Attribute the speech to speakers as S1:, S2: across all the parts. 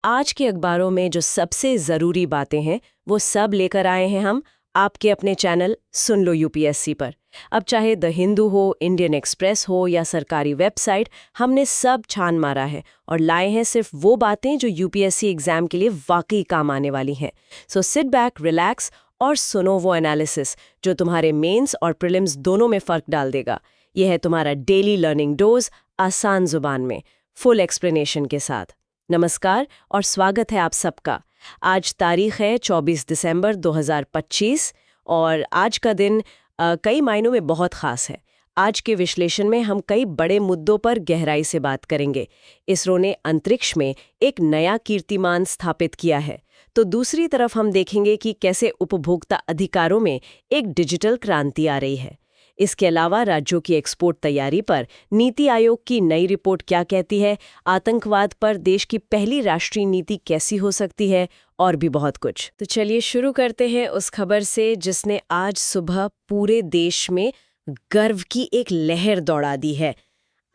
S1: आज के अखबारों में जो सबसे ज़रूरी बातें हैं वो सब लेकर आए हैं हम आपके अपने चैनल सुन लो यूपीएससी पर। अब चाहे द हिंदू हो, इंडियन एक्सप्रेस हो या सरकारी वेबसाइट, हमने सब छान मारा है और लाए हैं सिर्फ वो बातें जो यूपीएससी एग्जाम के लिए वाकई काम आने वाली हैं। सो सिट बैक, रिलैक्स और सुनो वो एनालिसिस जो तुम्हारे मेंस और प्रीलिम्स दोनों में फ़र्क डाल देगा। यह है तुम्हारा डेली लर्निंग डोज, आसान जुबान में, फुल एक्सप्लेनेशन के साथ। नमस्कार और स्वागत है आप सबका। आज तारीख है 24 दिसंबर 2025 और आज का दिन कई मायनों में बहुत ख़ास है। आज के विश्लेषण में हम कई बड़े मुद्दों पर गहराई से बात करेंगे। इसरो ने अंतरिक्ष में एक नया कीर्तिमान स्थापित किया है, तो दूसरी तरफ हम देखेंगे कि कैसे उपभोक्ता अधिकारों में एक डिजिटल क्रांति आ रही है। इसके अलावा राज्यों की एक्सपोर्ट तैयारी पर नीति आयोग की नई रिपोर्ट क्या कहती है, आतंकवाद पर देश की पहली राष्ट्रीय नीति कैसी हो सकती है और भी बहुत कुछ। तो चलिए शुरू करते हैं उस खबर से जिसने आज सुबह पूरे देश में गर्व की एक लहर दौड़ा दी है।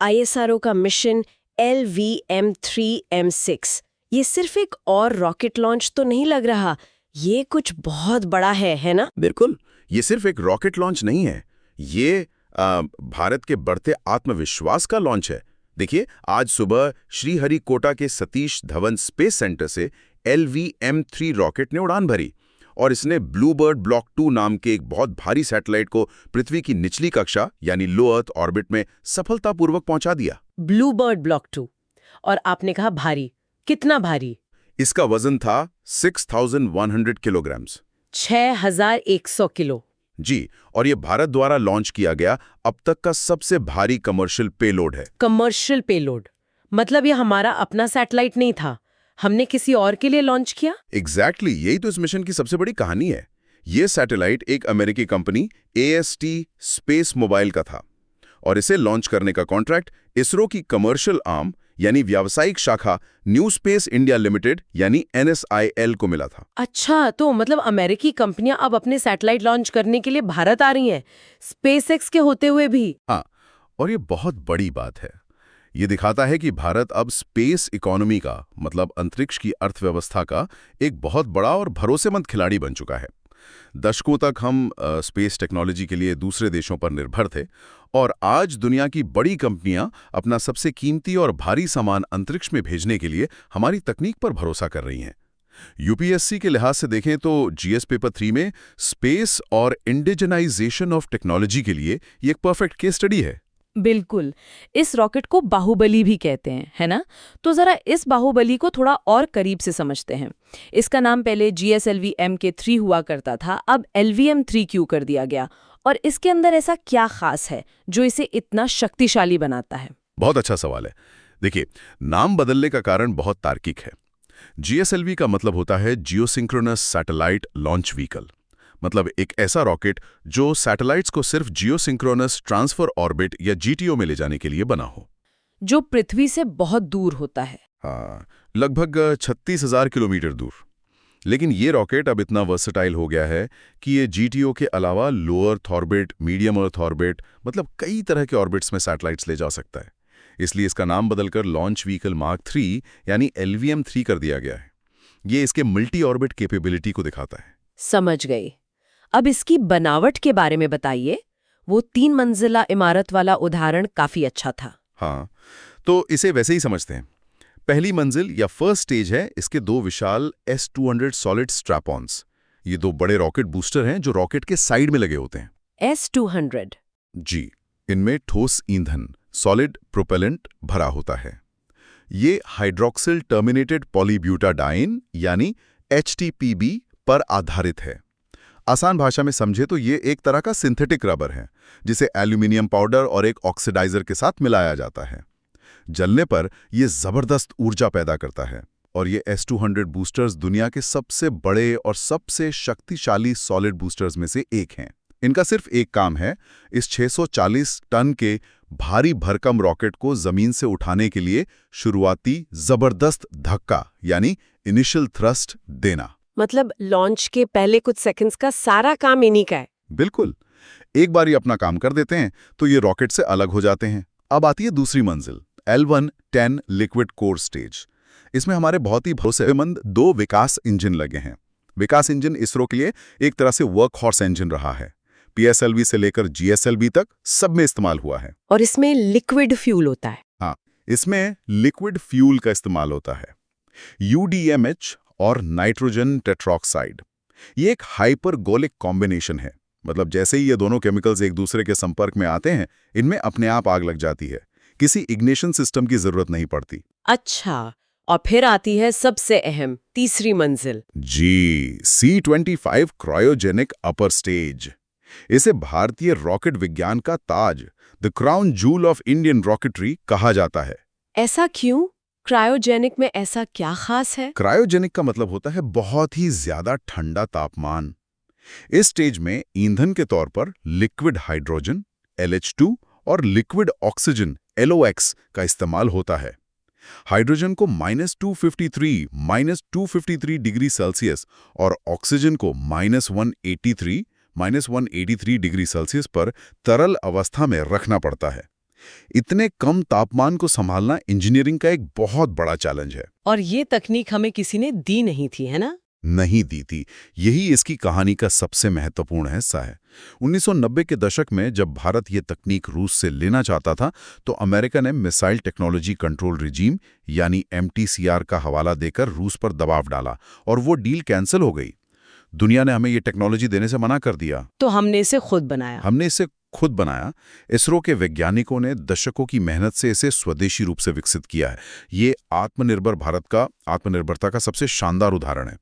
S1: आईएसआरओ का मिशन LVM-3M6। ये सिर्फ एक और रॉकेट लॉन्च तो नहीं लग रहा, ये कुछ बहुत बड़ा है ना?
S2: बिल्कुल, ये सिर्फ एक रॉकेट लॉन्च नहीं है, ये भारत के बढ़ते आत्मविश्वास का लॉन्च है। देखिए, आज सुबह श्रीहरिकोटा के सतीश धवन स्पेस सेंटर से LVM-3 रॉकेट ने उड़ान भरी और इसने ब्लूबर्ड ब्लॉक 2 नाम के एक बहुत भारी सैटेलाइट को पृथ्वी की निचली कक्षा यानी लो अर्थ ऑर्बिट में सफलतापूर्वक पहुंचा दिया।
S1: ब्लूबर्ड ब्लॉक 2, और आपने कहा भारी, कितना भारी?
S2: इसका वजन था 6100 किलोग्राम्स,
S1: 6100 किलो।
S2: जी, और ये भारत द्वारा लॉन्च किया गया अब तक का सबसे भारी कमर्शियल पेलोड है।
S1: कमर्शियल पेलोड मतलब ये हमारा अपना सैटेलाइट नहीं था, हमने किसी और के लिए लॉन्च किया?
S2: एग्जैक्टली, यही तो इस मिशन की सबसे बड़ी कहानी है। ये सैटेलाइट एक अमेरिकी कंपनी AST स्पेस मोबाइल का था और इसे लॉन्च करने का कॉन्ट्रैक्ट इसरो की कमर्शियल आर्म यानी व्यावसायिक शाखा न्यू स्पेस इंडिया लिमिटेड यानी NSIL को मिला था।
S1: अच्छा, तो मतलब अमेरिकी कंपनियां अब अपने सैटेलाइट लॉन्च करने के लिए भारत आ रही हैं, स्पेसएक्स के होते हुए भी।
S2: हाँ, और ये बहुत बड़ी बात है। ये दिखाता है कि भारत अब स्पेस इकोनॉमी का मतलब अंतरिक्ष की अर्थव्यवस्था का एक बहुत बड़ा और भरोसेमंद खिलाड़ी बन चुका है। दशकों तक हम स्पेस टेक्नोलॉजी के लिए दूसरे देशों पर निर्भर थे और आज दुनिया की बड़ी कंपनियां अपना सबसे कीमती और भारी सामान अंतरिक्ष में भेजने के लिए हमारी तकनीक पर भरोसा कर रही हैं। यूपीएससी के लिहाज से देखें तो GS पेपर 3 में स्पेस और इंडिजनाइजेशन ऑफ टेक्नोलॉजी के लिए ये एक परफेक्ट केस स्टडी है।
S3: बिल्कुल, इस रॉकेट को बाहुबली भी कहते हैं, है ना? तो जरा इस बाहुबली को थोड़ा और करीब से समझते हैं। इसका नाम पहले GSLV-M-3 हुआ करता था, अब LVM-3 क्यों कर दिया गया और इसके अंदर ऐसा क्या खास है जो इसे इतना शक्तिशाली बनाता है?
S2: बहुत अच्छा सवाल है। देखिए, नाम बदलने का कारण बहुत तार्किक है। GSLV का मतलब होता है जियोसिंक्रोनस सैटेलाइट लॉन्च व्हीकल, मतलब एक ऐसा रॉकेट जो सैटेलाइट्स को सिर्फ जियोसिंक्रोनस ट्रांसफर ऑर्बिट या GTO में ले जाने के लिए बना हो,
S3: जो पृथ्वी से बहुत दूर होता है।
S2: हाँ, लगभग 36,000 किलोमीटर दूर। लेकिन ये रॉकेट अब इतना वर्सेटाइल हो गया है कि ये GTO के अलावा low earth orbit, medium earth orbit, मतलब कई तरह के ऑर्बिट्स में सैटेलाइट्स ले जा सकता है। इसलिए इसका नाम बदलकर लॉन्च व्हीकल मार्क 3 यानी LVM-3 कर दिया गया है। ये इसके मल्टी ऑर्बिट कैपेबिलिटी को दिखाता है।
S1: समझ गई। अब इसकी बनावट के बारे में बताइए। वो 3 मंजिला इमारत वाला उदाहरण काफी अच्छा था।
S2: हाँ, तो इसे वैसे ही समझते हैं। पहली मंजिल या फर्स्ट स्टेज है इसके 2 विशाल S-200 सॉलिड स्ट्रैप-ऑन्स। ये 2 बड़े रॉकेट बूस्टर हैं जो रॉकेट के साइड में लगे होते हैं।
S1: S-200?
S2: जी, इनमें ठोस ईंधन सॉलिड प्रोपेलेंट भरा होता है। ये हाइड्रोक्सिल टर्मिनेटेड पॉलीब्यूटाडाइन यानी HTPB पर आधारित है। आसान भाषा में समझे तो ये एक तरह का सिंथेटिक रबर है जिसे एल्यूमिनियम पाउडर और एक ऑक्सीडाइजर के साथ मिलाया जाता है। जलने पर यह जबरदस्त ऊर्जा पैदा करता है और ये S-200 बूस्टर्स दुनिया के सबसे बड़े और सबसे शक्तिशाली सॉलिड बूस्टर्स में से एक हैं। इनका सिर्फ एक काम है, इस 640 टन के भारी भरकम रॉकेट को जमीन से उठाने के लिए शुरुआती जबरदस्त धक्का यानी इनिशियल थ्रस्ट देना।
S1: मतलब लॉन्च के पहले कुछ सेकंड्स का सारा काम इन्हीं का है।
S2: बिल्कुल, एक बार ये अपना काम कर देते हैं तो ये रॉकेट से अलग हो जाते हैं। अब आती है दूसरी मंजिल, L1-10 लिक्विड कोर स्टेज। इसमें हमारे बहुत ही भरोसेमंद 2 विकास इंजन लगे हैं। विकास इंजन इसरो के लिए एक तरह से वर्क हॉर्स इंजन रहा है। PSLV से लेकर GSLV तक सब में इस्तेमाल हुआ है।
S1: और इसमें लिक्विड फ्यूल होता है।
S2: हाँ, इसमें लिक्विड फ्यूल का इस्तेमाल होता है, UDMH और नाइट्रोजन टेट्रोक्साइड। ये एक हाइपरगोलिक कॉम्बिनेशन है, मतलब जैसे ही ये दोनों केमिकल्स एक दूसरे के संपर्क में आते हैं, इनमें अपने आप आग लग जाती है। किसी इग्निशन सिस्टम की जरूरत नहीं पड़ती।
S1: अच्छा, और फिर आती है सबसे अहम तीसरी मंजिल।
S2: जी, C-25 क्रायोजेनिक अपर स्टेज। इसे भारतीय रॉकेट विज्ञान का ताज, the crown jewel of Indian rocketry कहा जाता है।
S1: ऐसा क्यों? क्रायोजेनिक में ऐसा क्या खास है?
S2: क्रायोजेनिक का मतलब होता है बहुत ही ज्यादा ठंडा तापमान। इस स्टेज में ईंधन के तौर पर लिक्विड हाइड्रोजन LH2 और लिक्विड ऑक्सीजन LOX का इस्तेमाल होता है। हाइड्रोजन को -253 डिग्री सेल्सियस और ऑक्सीजन को -183 डिग्री सेल्सियस पर तरल अवस्था में रखना पड़ता है। इतने कम तापमान को संभालना इंजीनियरिंग का एक बहुत बड़ा चैलेंज है।
S1: और ये तकनीक हमें किसी ने दी नहीं थी, है ना?
S2: नहीं दी थी। यही इसकी कहानी का सबसे महत्वपूर्ण हिस्सा है। 1990 के दशक में जब भारत ये तकनीक रूस से लेना चाहता था, तो अमेरिका ने मिसाइल टेक्नोलॉजी कंट्रोल रिजीम यानी MTCR का हवाला देकर रूस पर दबाव डाला और वो डील कैंसिल हो गई। दुनिया ने हमें ये टेक्नोलॉजी देने से मना कर दिया।
S1: तो हमने इसे खुद बनाया। इसरो के वैज्ञानिकों ने दशकों की मेहनत से इसे स्वदेशी रूप से विकसित किया है। ये आत्मनिर्भरता का सबसे शानदार उदाहरण है।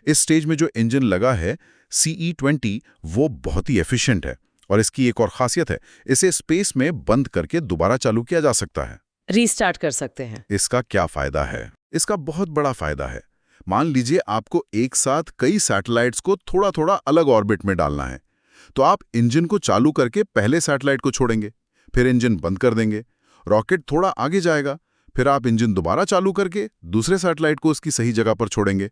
S1: इस स्टेज में जो इंजन लगा है CE-20, वो बहुत ही एफिशिएंट है। और इसकी एक और खासियत है, इसे स्पेस में बंद करके दोबारा चालू किया जा सकता है। रीस्टार्ट कर सकते हैं।
S2: इसका क्या फायदा है? इसका बहुत बड़ा फायदा है। मान लीजिए आपको एक साथ कई सैटेलाइट्स को थोड़ा थोड़ा अलग ऑर्बिट में डालना है, तो आप इंजन को चालू करके पहले सैटेलाइट को छोड़ेंगे, फिर इंजन बंद कर देंगे, रॉकेट थोड़ा आगे जाएगा, फिर आप इंजन दोबारा चालू करके दूसरे सैटेलाइट को उसकी सही जगह पर छोड़ेंगे।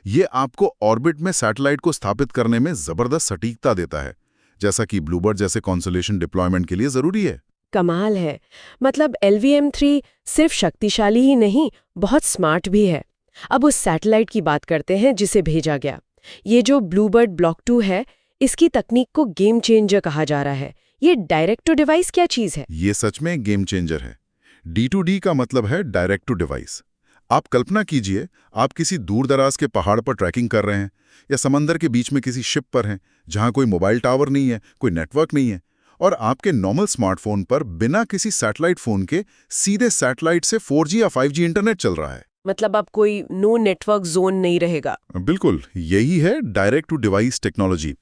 S2: ये आपको ऑर्बिट में सैटेलाइट को स्थापित करने में जबरदस्त सटीकता देता है, जैसा कि ब्लूबर्ड जैसे कॉन्स्टलेशन डिप्लॉयमेंट के लिए जरूरी है।
S1: कमाल है। मतलब LVM-3 सिर्फ शक्तिशाली ही नहीं, बहुत स्मार्ट भी है। अब उस सैटेलाइट की बात करते हैं जिसे भेजा गया। ये जो ब्लूबर्ड ब्लॉक 2 है, इसकी तकनीक को गेम चेंजर कहा जा रहा है। ये डायरेक्ट टू डिवाइस क्या चीज है?
S2: ये सच में गेम चेंजर है। D2D का मतलब है डायरेक्ट टू डिवाइस। आप कल्पना कीजिए, आप किसी दूर दराज के पहाड़ पर ट्रैकिंग कर रहे हैं या समंदर के बीच में किसी शिप पर हैं जहां कोई मोबाइल टावर नहीं है, कोई नेटवर्क नहीं है, और आपके नॉर्मल स्मार्टफोन पर बिना किसी सैटेलाइट फोन के सीधे सैटेलाइट से 4G या 5G इंटरनेट चल रहा है।
S1: मतलब अब कोई नो नेटवर्क जोन नहीं रहेगा।
S2: बिल्कुल, यही है डायरेक्ट टू डिवाइस टेक्नोलॉजी।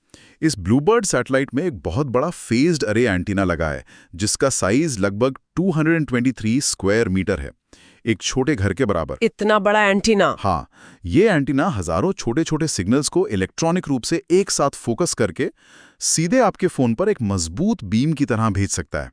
S2: इस ब्लूबर्ड सैटेलाइट में एक बहुत बड़ा फेज्ड अरे एंटीना लगा है, जिसका साइज लगभग 223 स्क्वायर मीटर है, एक छोटे घर के बराबर।
S1: इतना बड़ा एंटीना?
S2: हाँ, ये एंटीना हजारों छोटे छोटे सिग्नल्स को इलेक्ट्रॉनिक रूप से एक साथ फोकस करके सीधे आपके फोन पर एक मजबूत बीम की तरह भेज सकता है।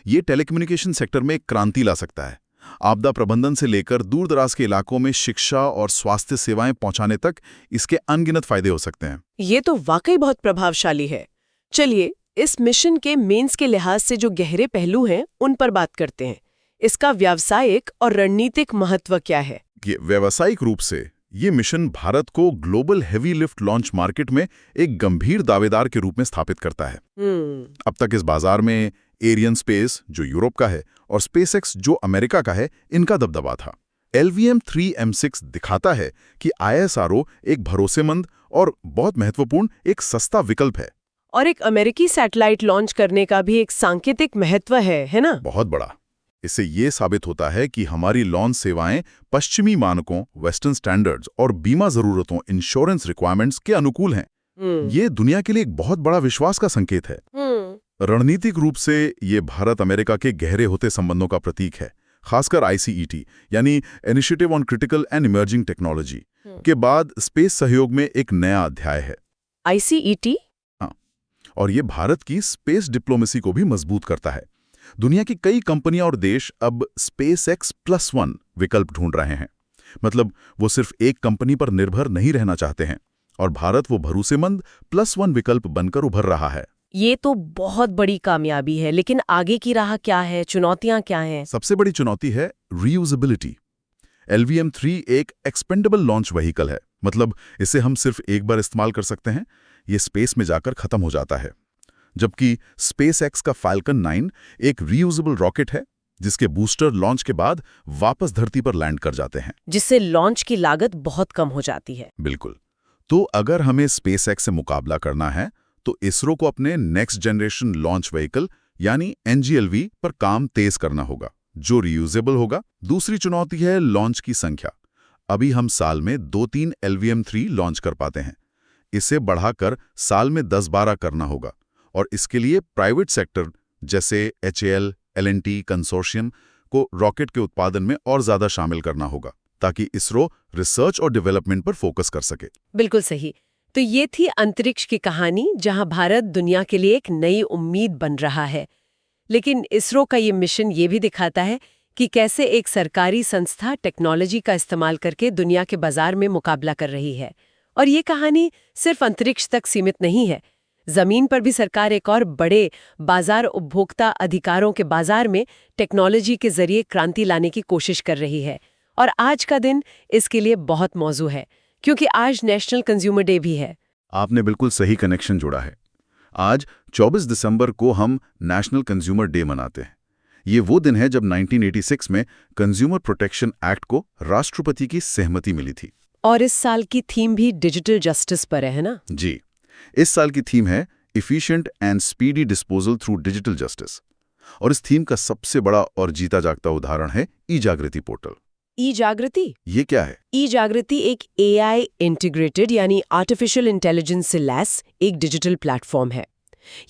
S2: ये टेलीकम्युनिकेशन सेक्टर में एक क्रांति ला सकता है। आपदा प्रबंधन से लेकर दूर दराज के इलाकों में शिक्षा और स्वास्थ्य सेवाएं पहुंचाने तक इसके अनगिनत फायदे हो सकते हैं।
S1: ये तो वाकई बहुत प्रभावशाली है। चलिए, इस मिशन के मेंस के लिहाज से जो गहरे पहलू हैं, उन पर बात करते हैं। इसका व्यावसायिक और रणनीतिक महत्व क्या है?
S2: ये व्यावसायिक रूप से ये मिशन भारत को global heavy lift launch market में एक गंभीर दावेदार के रूप में स्थापित करता है। अब तक इस बाजार में एरियन स्पेस, जो यूरोप का है, और SpaceX, जो अमेरिका का है, इनका दबदबा था। LVM-3M6 दिखाता है कि ISRO एक भरोसेमंद और बहुत महत्वपूर्ण एक सस्ता विकल्प है।
S1: और एक अमेरिकी सैटेलाइट लॉन्च करने का भी एक सांकेतिक महत्व है ना?
S2: बहुत बड़ा। इससे ये साबित होता है कि हमारी लॉन्च सेवाएं पश्चिमी मानकों, वेस्टर्न स्टैंडर्ड्स और बीमा जरूरतों, इंश्योरेंस रिक्वायरमेंट्स के अनुकूल हैं। ये दुनिया के लिए एक बहुत बड़ा विश्वास का संकेत है। रणनीतिक रूप से ये भारत अमेरिका के गहरे होते संबंधों का प्रतीक है, खासकर ICET यानी initiative on critical and emerging technology के बाद स्पेस सहयोग में एक नया अध्याय है।
S1: ICET?
S2: हाँ, और ये भारत की स्पेस डिप्लोमेसी को भी मजबूत करता है। दुनिया की कई कंपनियां और देश अब SpaceX+1 विकल्प ढूंढ रहे हैं। मतलब वो सिर्फ एक कंपनी पर निर्भर नहीं रहना चाहते हैं, और भारत वो भरोसेमंद +1 विकल्प बनकर उभर रहा है।
S1: ये तो बहुत बड़ी कामयाबी है, लेकिन आगे की राह क्या है? चुनौतियां क्या हैं?
S2: सबसे बड़ी चुनौती है रीयूजेबिलिटी। LVM-3 एक एक्सपेंडेबल लॉन्च व्हीकल है, मतलब इसे हम सिर्फ एक बार इस्तेमाल कर सकते हैं, ये स्पेस में जाकर खत्म हो जाता है। जबकि SpaceX का Falcon 9 एक रीयूजेबल रॉकेट है, जिसके बूस्टर लॉन्च के बाद वापस धरती पर लैंड कर जाते हैं।
S1: जिससे लॉन्च की लागत बहुत कम हो जाती है।
S2: बिल्कुल। तो अगर हमें SpaceX से मुकाबला करना है, तो इसरो को अपने नेक्स्ट जनरेशन लॉन्च व्हीकल यानी NGLV पर काम तेज करना होगा, जो रीयूजेबल होगा। दूसरी चुनौती है लॉन्च की संख्या। अभी हम साल में 2-3 LVM-3 लॉन्च कर पाते हैं। इसे बढ़ाकर साल में 10-12 करना होगा, और इसके लिए प्राइवेट सेक्टर जैसे HAL, L&T कंसोर्शियम को रॉकेट के उत्पादन में और ज्यादा शामिल करना होगा, ताकि इसरो रिसर्च और डेवलपमेंट पर फोकस कर सके।
S1: बिल्कुल सही। तो ये थी अंतरिक्ष की कहानी, जहां भारत दुनिया के लिए एक नई उम्मीद बन रहा है। लेकिन इसरो का ये मिशन ये भी दिखाता है कि कैसे एक सरकारी संस्था टेक्नोलॉजी का इस्तेमाल करके दुनिया के बाजार में मुकाबला कर रही है। और ये कहानी सिर्फ अंतरिक्ष तक सीमित नहीं है। जमीन पर भी सरकार एक और बड़े बाजार, उपभोक्ता अधिकारों के बाजार में टेक्नोलॉजी के जरिए क्रांति लाने की कोशिश कर रही है। और आज का दिन इसके लिए बहुत मौजू है, क्योंकि आज नेशनल कंज्यूमर डे भी है।
S2: आपने बिल्कुल सही कनेक्शन जोड़ा है। आज 24 दिसंबर को हम नेशनल कंज्यूमर डे मनाते हैं। ये वो दिन है जब 1986 में कंज्यूमर प्रोटेक्शन एक्ट को राष्ट्रपति की सहमति मिली थी।
S1: और इस साल की थीम भी डिजिटल जस्टिस पर है ना?
S2: जी, इस साल की थीम है efficient and speedy disposal through digital justice. और इस थीम का सबसे बड़ा और जीता जागता उदाहरण है ई-जागृति पोर्टल।
S1: ई-जागृति?
S2: ये क्या है?
S1: ई-जागृति एक AI इंटीग्रेटेड यानी आर्टिफिशियल इंटेलिजेंस से लैस एक डिजिटल प्लेटफॉर्म है।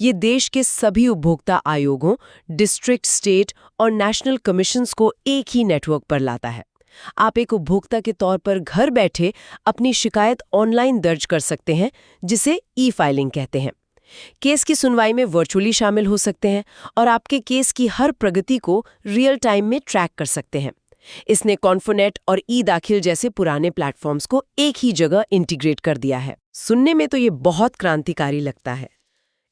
S1: ये देश के सभी उपभोक्ता आयोगों, डिस्ट्रिक्ट, स्टेट और नेशनल कमीशंस को एक ही नेटवर्क पर लाता है। आप एक उपभोक्ता के तौर पर घर बैठे अपनी शिकायत ऑनलाइन दर्ज कर सकते हैं, जिसे ई-फाइलिंग कहते हैं। केस की सुनवाई में वर्चुअली शामिल हो सकते हैं और आपके केस की हर प्रगति को रियल टाइम में ट्रैक कर सकते हैं। इसने कॉन्फोनेट और ई-दाखिल जैसे पुराने प्लेटफॉर्म्स को एक ही जगह इंटीग्रेट कर दिया है। सुनने में तो ये बहुत क्रांतिकारी लगता है।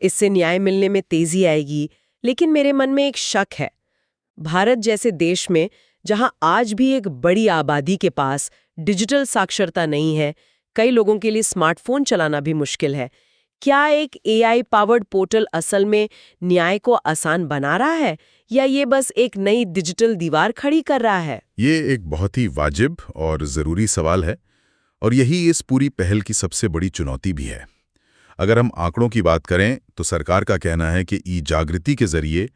S1: इससे न्याय मिलने में तेजी आएगी, लेकिन मेरे मन में एक शक है। भारत जैसे देश में, जहां आज भी एक बड़ी आबादी के पास डिजिटल साक्षरता नहीं है, कई लोगों के लिए स्मार्टफोन चलाना भी मुश्किल है, क्या एक AI पावर्ड पोर्टल असल में न्याय को आसान बना रहा है, या ये बस एक नई डिजिटल दीवार खड़ी कर रहा है?
S2: ये एक बहुत ही वाजिब और ज़रूरी सवाल है, और यही इस पूरी पहल की सबसे बड़ी चुनौती भी है। अगर हम आंकड़ों की बात करें, तो सरकार का कहना है कि ई-जागृति के जरिए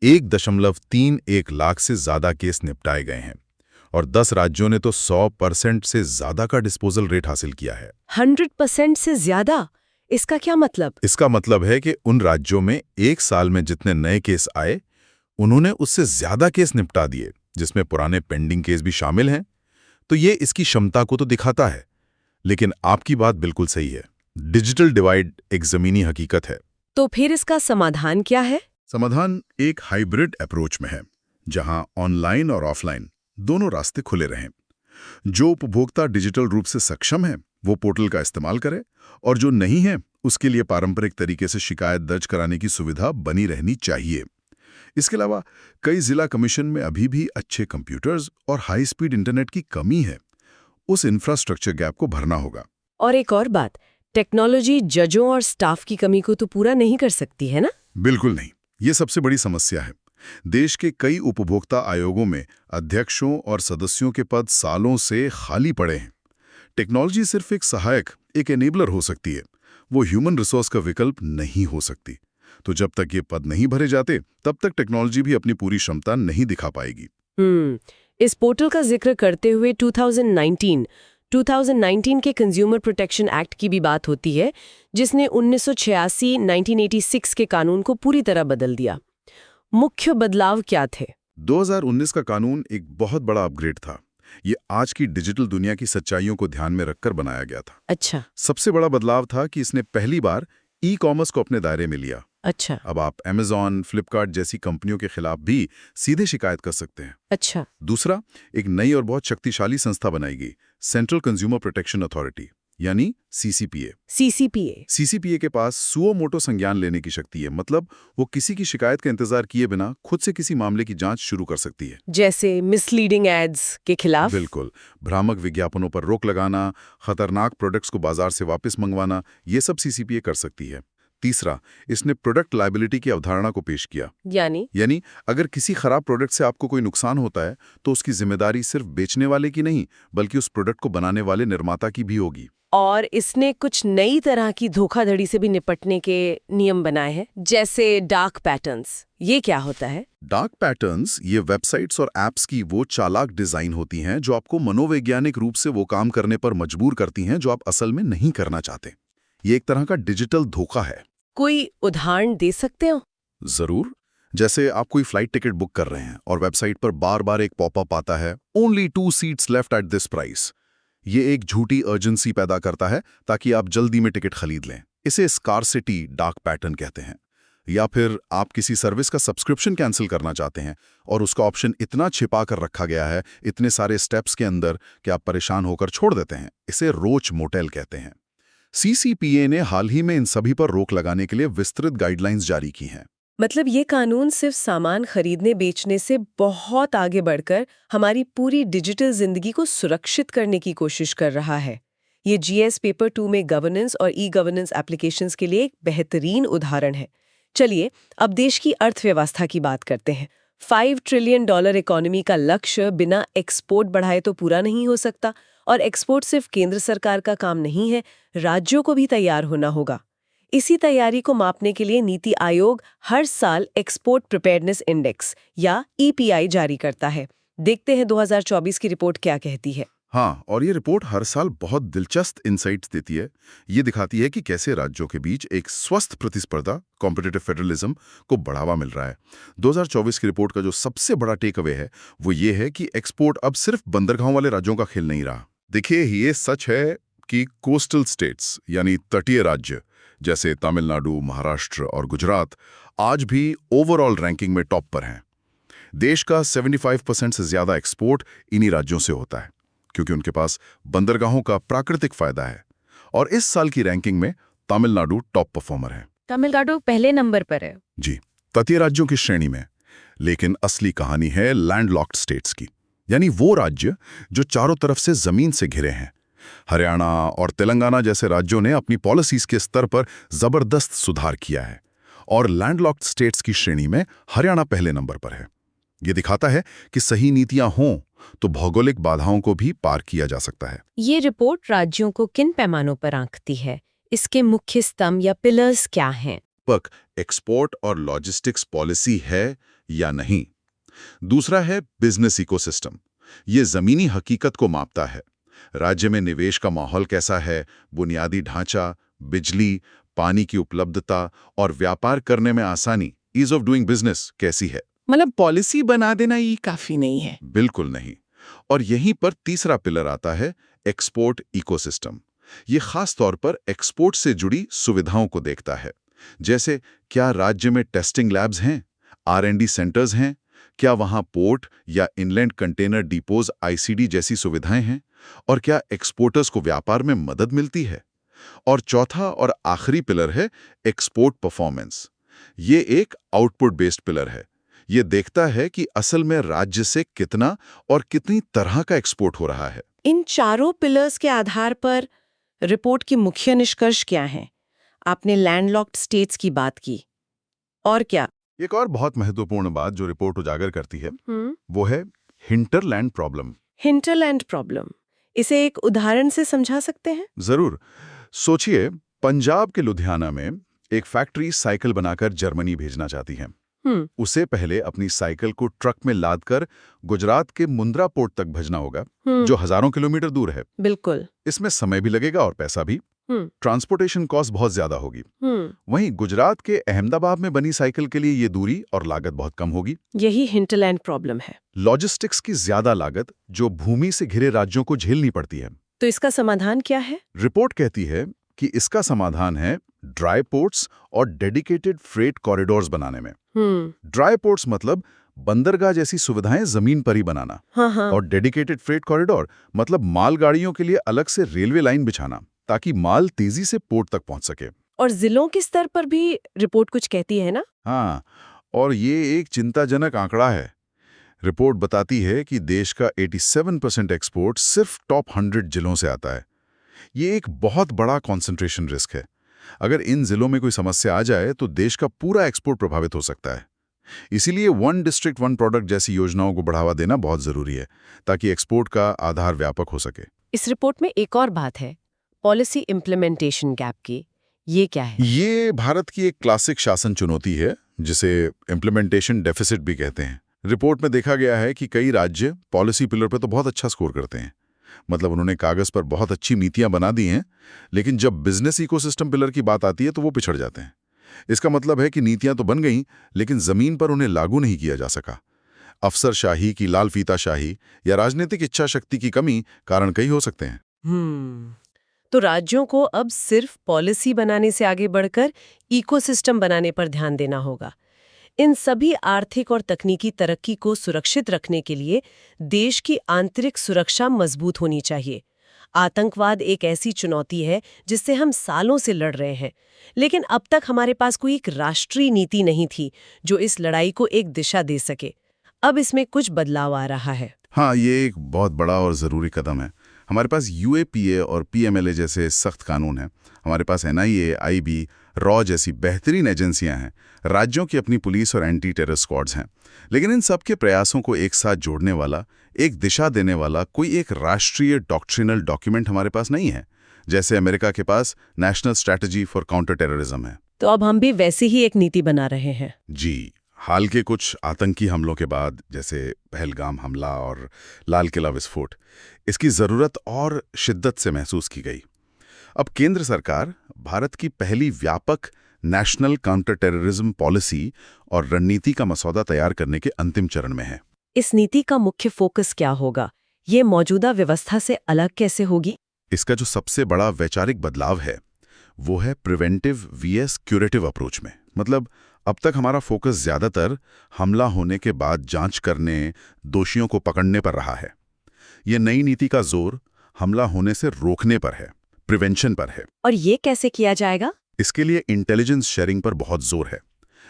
S2: 1.31 लाख से ज़्यादा केस निपटाए गए हैं, और 10 राज्यों ने तो 100% से ज़्यादा का डिस्पोजल रेट हासिल किया है।
S1: 100% से ज़्यादा? इसका क्या मतलब?
S2: इसका मतलब है कि उन राज्यों में एक साल में जितने नए केस आए, उन्होंने उससे ज़्यादा केस निपटा दिए, जिसमें पुराने पेंडिंग केस भी शामिल हैं। तो ये इसकी क्षमता को तो दिखाता है। लेकिन आपकी बात बिल्कुल सही है, डिजिटल डिवाइड एक ज़मीनी हकीकत है।
S1: तो फिर इसका समाधान क्या है?
S2: समाधान एक हाइब्रिड अप्रोच में है, जहां ऑनलाइन और ऑफलाइन दोनों रास्ते खुले रहें। जो उपभोक्ता डिजिटल रूप से सक्षम है, वो पोर्टल का इस्तेमाल करे, और जो नहीं है, उसके लिए पारंपरिक तरीके से शिकायत दर्ज कराने की सुविधा बनी रहनी चाहिए। इसके अलावा कई जिला कमीशन में अभी भी अच्छे कंप्यूटर्स और हाई स्पीड इंटरनेट की कमी है। उस इंफ्रास्ट्रक्चर गैप को भरना होगा।
S1: और एक और बात, टेक्नोलॉजी जजों और स्टाफ की कमी को तो पूरा नहीं कर सकती है ना?
S2: बिल्कुल नहीं, ये सबसे बड़ी समस्या है। देश के कई उपभोक्ता आयोगों में अध्यक्षों और सदस्यों के पद सालों से खाली पड़े हैं। टेक्नोलॉजी सिर्फ एक सहायक, एक एनेबलर हो सकती है, वो ह्यूमन रिसोर्स का विकल्प नहीं हो सकती। तो जब तक ये पद नहीं भरे जाते, तब तक टेक्नोलॉजी भी अपनी पूरी क्षमता नहीं दिखा पाएगी।
S1: इस पोर्टल का जिक्र करते हुए 2019 के कंज्यूमर प्रोटेक्शन एक्ट की भी बात होती है, जिसने 1986-1986 के कानून को पूरी तरह बदल दिया। मुख्य बदलाव क्या थे?
S2: 2019 का कानून एक बहुत बड़ा अपग्रेड था। ये आज की डिजिटल दुनिया की सच्चाइयों को ध्यान में रखकर बनाया गया था।
S1: अच्छा।
S2: सबसे बड़ा बदलाव था कि इसने पहली बार ई-कॉमर्स को अपने दायरे में लिया।
S1: अच्छा।
S2: अब आप Amazon, फ्लिपकार्ट जैसी कंपनियों के खिलाफ भी सीधे शिकायत कर सकते हैं।
S1: अच्छा।
S2: दूसरा, एक नई और बहुत शक्तिशाली संस्था बनाई गई, सेंट्रल कंज्यूमर प्रोटेक्शन अथॉरिटी, यानी सीसीपीए।
S1: सीसीपीए।
S2: सीसीपीए के पास सुओ मोटो संज्ञान लेने की शक्ति है, मतलब वो किसी की शिकायत का इंतजार किए बिना खुद से किसी मामले की जांच शुरू कर सकती है।
S1: जैसे मिसलीडिंग एड्स के खिलाफ।
S2: बिल्कुल, भ्रामक विज्ञापनों पर रोक लगाना, खतरनाक प्रोडक्ट्स को बाजार से वापस मंगवाना, ये सब सीसीपीए कर सकती है। तीसरा, इसने प्रोडक्ट लायबिलिटी की अवधारणा को पेश किया। यानी अगर किसी खराब प्रोडक्ट से आपको कोई नुकसान होता है तो उसकी जिम्मेदारी सिर्फ बेचने वाले की नहीं, बल्कि उस प्रोडक्ट को बनाने वाले निर्माता की भी होगी।
S1: और इसने कुछ नई तरह की धोखाधड़ी से भी निपटने के नियम बनाए हैं, जैसे डार्क पैटर्न्स। ये क्या होता है?
S2: डार्क पैटर्न्स ये वेबसाइट्स और एप्स की वो चालाक डिजाइन होती हैं जो आपको मनोवैज्ञानिक रूप से वो काम करने पर मजबूर करती हैं जो आप असल में नहीं करना चाहते। ये एक तरह का डिजिटल धोखा है।
S1: कोई उदाहरण दे सकते हो?
S2: जरूर। जैसे आप कोई फ्लाइट टिकट बुक कर रहे हैं और वेबसाइट पर बार बार एक पॉपअप आता है, only 2 seats left at this price. ये एक झूठी अर्जेंसी पैदा करता है ताकि आप जल्दी में टिकट खरीद लें। इसे स्कार्सिटी डार्क पैटर्न कहते हैं। या फिर आप किसी सर्विस का सब्सक्रिप्शन कैंसिल करना चाहते हैं और उसका ऑप्शन इतना छिपा कर रखा गया है, इतने सारे स्टेप्स के अंदर, कि आप परेशान होकर छोड़ देते हैं। इसे रोच मोटेल कहते हैं। सीसीपीए ने हाल ही में इन सभी पर रोक लगाने के लिए विस्तृत गाइडलाइंस जारी की हैं।
S1: मतलब ये कानून सिर्फ सामान खरीदने बेचने से बहुत आगे बढ़कर हमारी पूरी डिजिटल जिंदगी को सुरक्षित करने की कोशिश कर रहा है। ये जीएस पेपर 2 में गवर्नेंस और ई गवर्नेंस एप्लीकेशंस के लिए एक बेहतरीन उदाहरण है। चलिए अब देश की अर्थव्यवस्था की बात करते हैं। $5 ट्रिलियन इकोनॉमी का लक्ष्य बिना एक्सपोर्ट बढ़ाए तो पूरा नहीं हो सकता, और एक्सपोर्ट सिर्फ केंद्र सरकार का काम नहीं है, राज्यों को भी तैयार होना होगा। इसी तैयारी को मापने के लिए नीति आयोग हर साल एक्सपोर्ट प्रिपेयर्डनेस इंडेक्स या ईपीआई जारी करता है। देखते हैं 2024 की रिपोर्ट क्या कहती है।
S2: हाँ, और ये रिपोर्ट हर साल बहुत दिलचस्प इनसाइट्स देती है। ये दिखाती है कि कैसे राज्यों के बीच एक स्वस्थ प्रतिस्पर्धा, कॉम्पिटिटिव फेडरलिज्म को बढ़ावा मिल रहा है। 2024 की रिपोर्ट का जो सबसे बड़ा टेक अवे है वो ये है कि एक्सपोर्ट अब सिर्फ बंदरगांव वाले राज्यों का खेल नहीं रहा। देखिए, ये सच है कि कोस्टल स्टेट्स यानी तटीय राज्य जैसे तमिलनाडु, महाराष्ट्र और गुजरात आज भी ओवरऑल रैंकिंग में टॉप पर हैं। देश का 75% से ज्यादा एक्सपोर्ट इन्हीं राज्यों से होता है, क्योंकि उनके पास बंदरगाहों का प्राकृतिक फायदा है। और इस साल की रैंकिंग में तमिलनाडु टॉप परफॉर्मर है।
S3: तमिलनाडु पहले नंबर पर है।
S2: जी, तटीय राज्यों की श्रेणी में। लेकिन असली कहानी है लैंडलॉक्ड स्टेट्स की, यानी वो राज्य जो चारों तरफ से जमीन से घिरे हैं। हरियाणा और तेलंगाना जैसे राज्यों ने अपनी पॉलिसीज के स्तर पर जबरदस्त सुधार किया है, और लैंडलॉक्ड स्टेट्स की श्रेणी में हरियाणा पहले नंबर पर है। ये दिखाता है कि सही नीतियां हों तो भौगोलिक बाधाओं को भी पार किया जा सकता है।
S4: ये रिपोर्ट राज्यों को किन पैमानों पर आंकती है? इसके मुख्य स्तंभ या पिलर्स क्या हैं?
S2: पक एक्सपोर्ट और लॉजिस्टिक्स पॉलिसी है या नहीं। दूसरा है बिजनेस इकोसिस्टम। ये जमीनी हकीकत को मापता है। राज्य में निवेश का माहौल कैसा है, बुनियादी ढांचा, बिजली, पानी की उपलब्धता और व्यापार करने में आसानी, ईज ऑफ डूइंग बिजनेस कैसी है।
S5: मतलब पॉलिसी बना देना ये काफी नहीं है।
S2: बिल्कुल नहीं। और यहीं पर तीसरा पिलर आता है, एक्सपोर्ट इकोसिस्टम। ये खास तौर पर एक्सपोर्ट से जुड़ी सुविधाओं को देखता है, जैसे क्या राज्य में टेस्टिंग लैब्स हैं, R&D सेंटर्स हैं, क्या वहां पोर्ट या इनलैंड कंटेनर डिपोज ICD जैसी सुविधाएं हैं, और क्या एक्सपोर्टर्स को व्यापार में मदद मिलती है। और चौथा और आखिरी पिलर है एक्सपोर्ट परफॉर्मेंस। ये एक आउटपुट बेस्ड पिलर है। ये देखता है कि असल में राज्य से कितना और कितनी तरह का एक्सपोर्ट हो रहा है।
S1: इन चारों पिलर्स के आधार पर रिपोर्ट की मुख्य निष्कर्ष क्या हैं? आपने लैंडलॉक्ड स्टेट्स की बात की, और क्या?
S2: एक और बहुत महत्वपूर्ण बात जो रिपोर्ट उजागर करती है वो है हिंटरलैंड प्रॉब्लम।
S1: हिंटरलैंड प्रॉब्लम, इसे एक उदाहरण से समझा सकते हैं?
S2: जरूर। सोचिए, पंजाब के लुधियाना में एक फैक्ट्री साइकिल बनाकर जर्मनी भेजना चाहती है। उसे पहले अपनी साइकिल को ट्रक में लादकर गुजरात के मुंद्रा पोर्ट तक भेजना होगा, जो हजारों किलोमीटर दूर है।
S1: बिल्कुल।
S2: इसमें समय भी लगेगा और पैसा भी। ट्रांसपोर्टेशन कॉस्ट बहुत ज्यादा होगी। वहीं गुजरात के अहमदाबाद में बनी साइकिल के लिए ये दूरी और लागत बहुत कम होगी।
S1: यही हिंटरलैंड प्रॉब्लम है।
S2: लॉजिस्टिक्स की ज्यादा लागत जो भूमि से घिरे राज्यों को झेलनी पड़ती है।
S1: तो इसका समाधान क्या है?
S2: रिपोर्ट कहती है कि इसका समाधान है ड्राई पोर्ट्स और डेडिकेटेड फ्रेट कॉरिडोर्स बनाने में। ड्राई पोर्ट्स मतलब बंदरगाह जैसी सुविधाएं जमीन पर ही बनाना। और डेडिकेटेड फ्रेट कॉरिडोर मतलब मालगाड़ियों के लिए अलग से रेलवे लाइन बिछाना, ताकि माल तेजी से पोर्ट तक पहुंच सके।
S1: और जिलों के स्तर पर भी रिपोर्ट कुछ कहती है ना?
S2: हाँ, और ये एक चिंताजनक आंकड़ा है। रिपोर्ट बताती है कि देश का 87% एक्सपोर्ट सिर्फ टॉप 100 जिलों से आता है। ये एक बहुत बड़ा कंसंट्रेशन रिस्क है। अगर इन जिलों में कोई समस्या आ जाए तो देश का पूरा एक्सपोर्ट प्रभावित हो सकता है। इसीलिए वन डिस्ट्रिक्ट वन प्रोडक्ट जैसी योजनाओं को बढ़ावा देना बहुत जरूरी है, ताकि एक्सपोर्ट का आधार व्यापक हो सके।
S1: इस रिपोर्ट में एक और बात है, पॉलिसी इम्प्लीमेंटेशन गैप की। ये क्या है?
S2: ये भारत की एक क्लासिक शासन चुनौती है, जिसे इम्प्लीमेंटेशन डेफिसिट भी कहते हैं। रिपोर्ट में देखा गया है कि कई राज्य पॉलिसी पिलर पर तो बहुत अच्छा स्कोर करते हैं, मतलब उन्होंने कागज पर बहुत अच्छी नीतियां बना दी हैं, लेकिन जब बिजनेस इकोसिस्टम पिलर की बात आती है तो वो पिछड़ जाते हैं। इसका मतलब है कि नीतियां तो बन गईं, लेकिन जमीन पर उन्हें लागू नहीं किया जा सका। अफसरशाही की लाल फीताशाही या राजनीतिक इच्छा शक्ति की कमी कारण कई हो सकते हैं।
S1: तो राज्यों को अब सिर्फ पॉलिसी बनाने से आगे बढ़कर इकोसिस्टम बनाने पर ध्यान देना होगा। इन सभी आर्थिक और तकनीकी तरक्की को सुरक्षित रखने के लिए देश की आंतरिक सुरक्षा मजबूत होनी चाहिए। आतंकवाद एक ऐसी चुनौती है जिससे हम सालों से लड़ रहे हैं, लेकिन अब तक हमारे पास कोई एक राष्ट्रीय नीति नहीं थी जो इस लड़ाई को एक दिशा दे सके। अब इसमें कुछ बदलाव आ रहा है।
S2: हाँ, ये एक बहुत बड़ा और ज़रूरी कदम है। हमारे पास यूएपीए और पीएमएलए जैसे सख्त कानून हैं। हमारे पास एनआईए, आईबी, रॉ जैसी बेहतरीन एजेंसियां हैं। राज्यों की अपनी पुलिस और एंटी टेरर स्क्वाड्स हैं। लेकिन इन सब के प्रयासों को एक साथ जोड़ने वाला, एक दिशा देने वाला कोई एक राष्ट्रीय डॉक्ट्रिनल डॉक्यूमेंट हमारे पास नहीं है, जैसे अमेरिका के पास national strategy for counter terrorism है।
S1: तो अब हम भी वैसी ही एक नीति बना रहे हैं।
S2: जी, हाल के कुछ आतंकी हमलों के बाद, जैसे पहलगाम हमला और लाल किला विस्फोट, इसकी ज़रूरत और शिद्दत से महसूस की गई। अब केंद्र सरकार भारत की पहली व्यापक नेशनल काउंटर टेररिज्म पॉलिसी और रणनीति का मसौदा तैयार करने के अंतिम चरण में है।
S1: इस नीति का मुख्य फोकस क्या होगा? ये मौजूदा व्यवस्था से अलग कैसे होगी?
S2: इसका जो सबसे बड़ा वैचारिक बदलाव है वो है प्रिवेंटिव वीएस क्यूरेटिव अप्रोच में। मतलब अब तक हमारा फोकस ज्यादातर हमला होने के बाद जांच करने, दोषियों को पकड़ने पर रहा है। ये नई नीति का जोर हमला होने से रोकने पर है, प्रिवेंशन पर है।
S1: और ये कैसे किया जाएगा?
S2: इसके लिए इंटेलिजेंस शेयरिंग पर बहुत जोर है।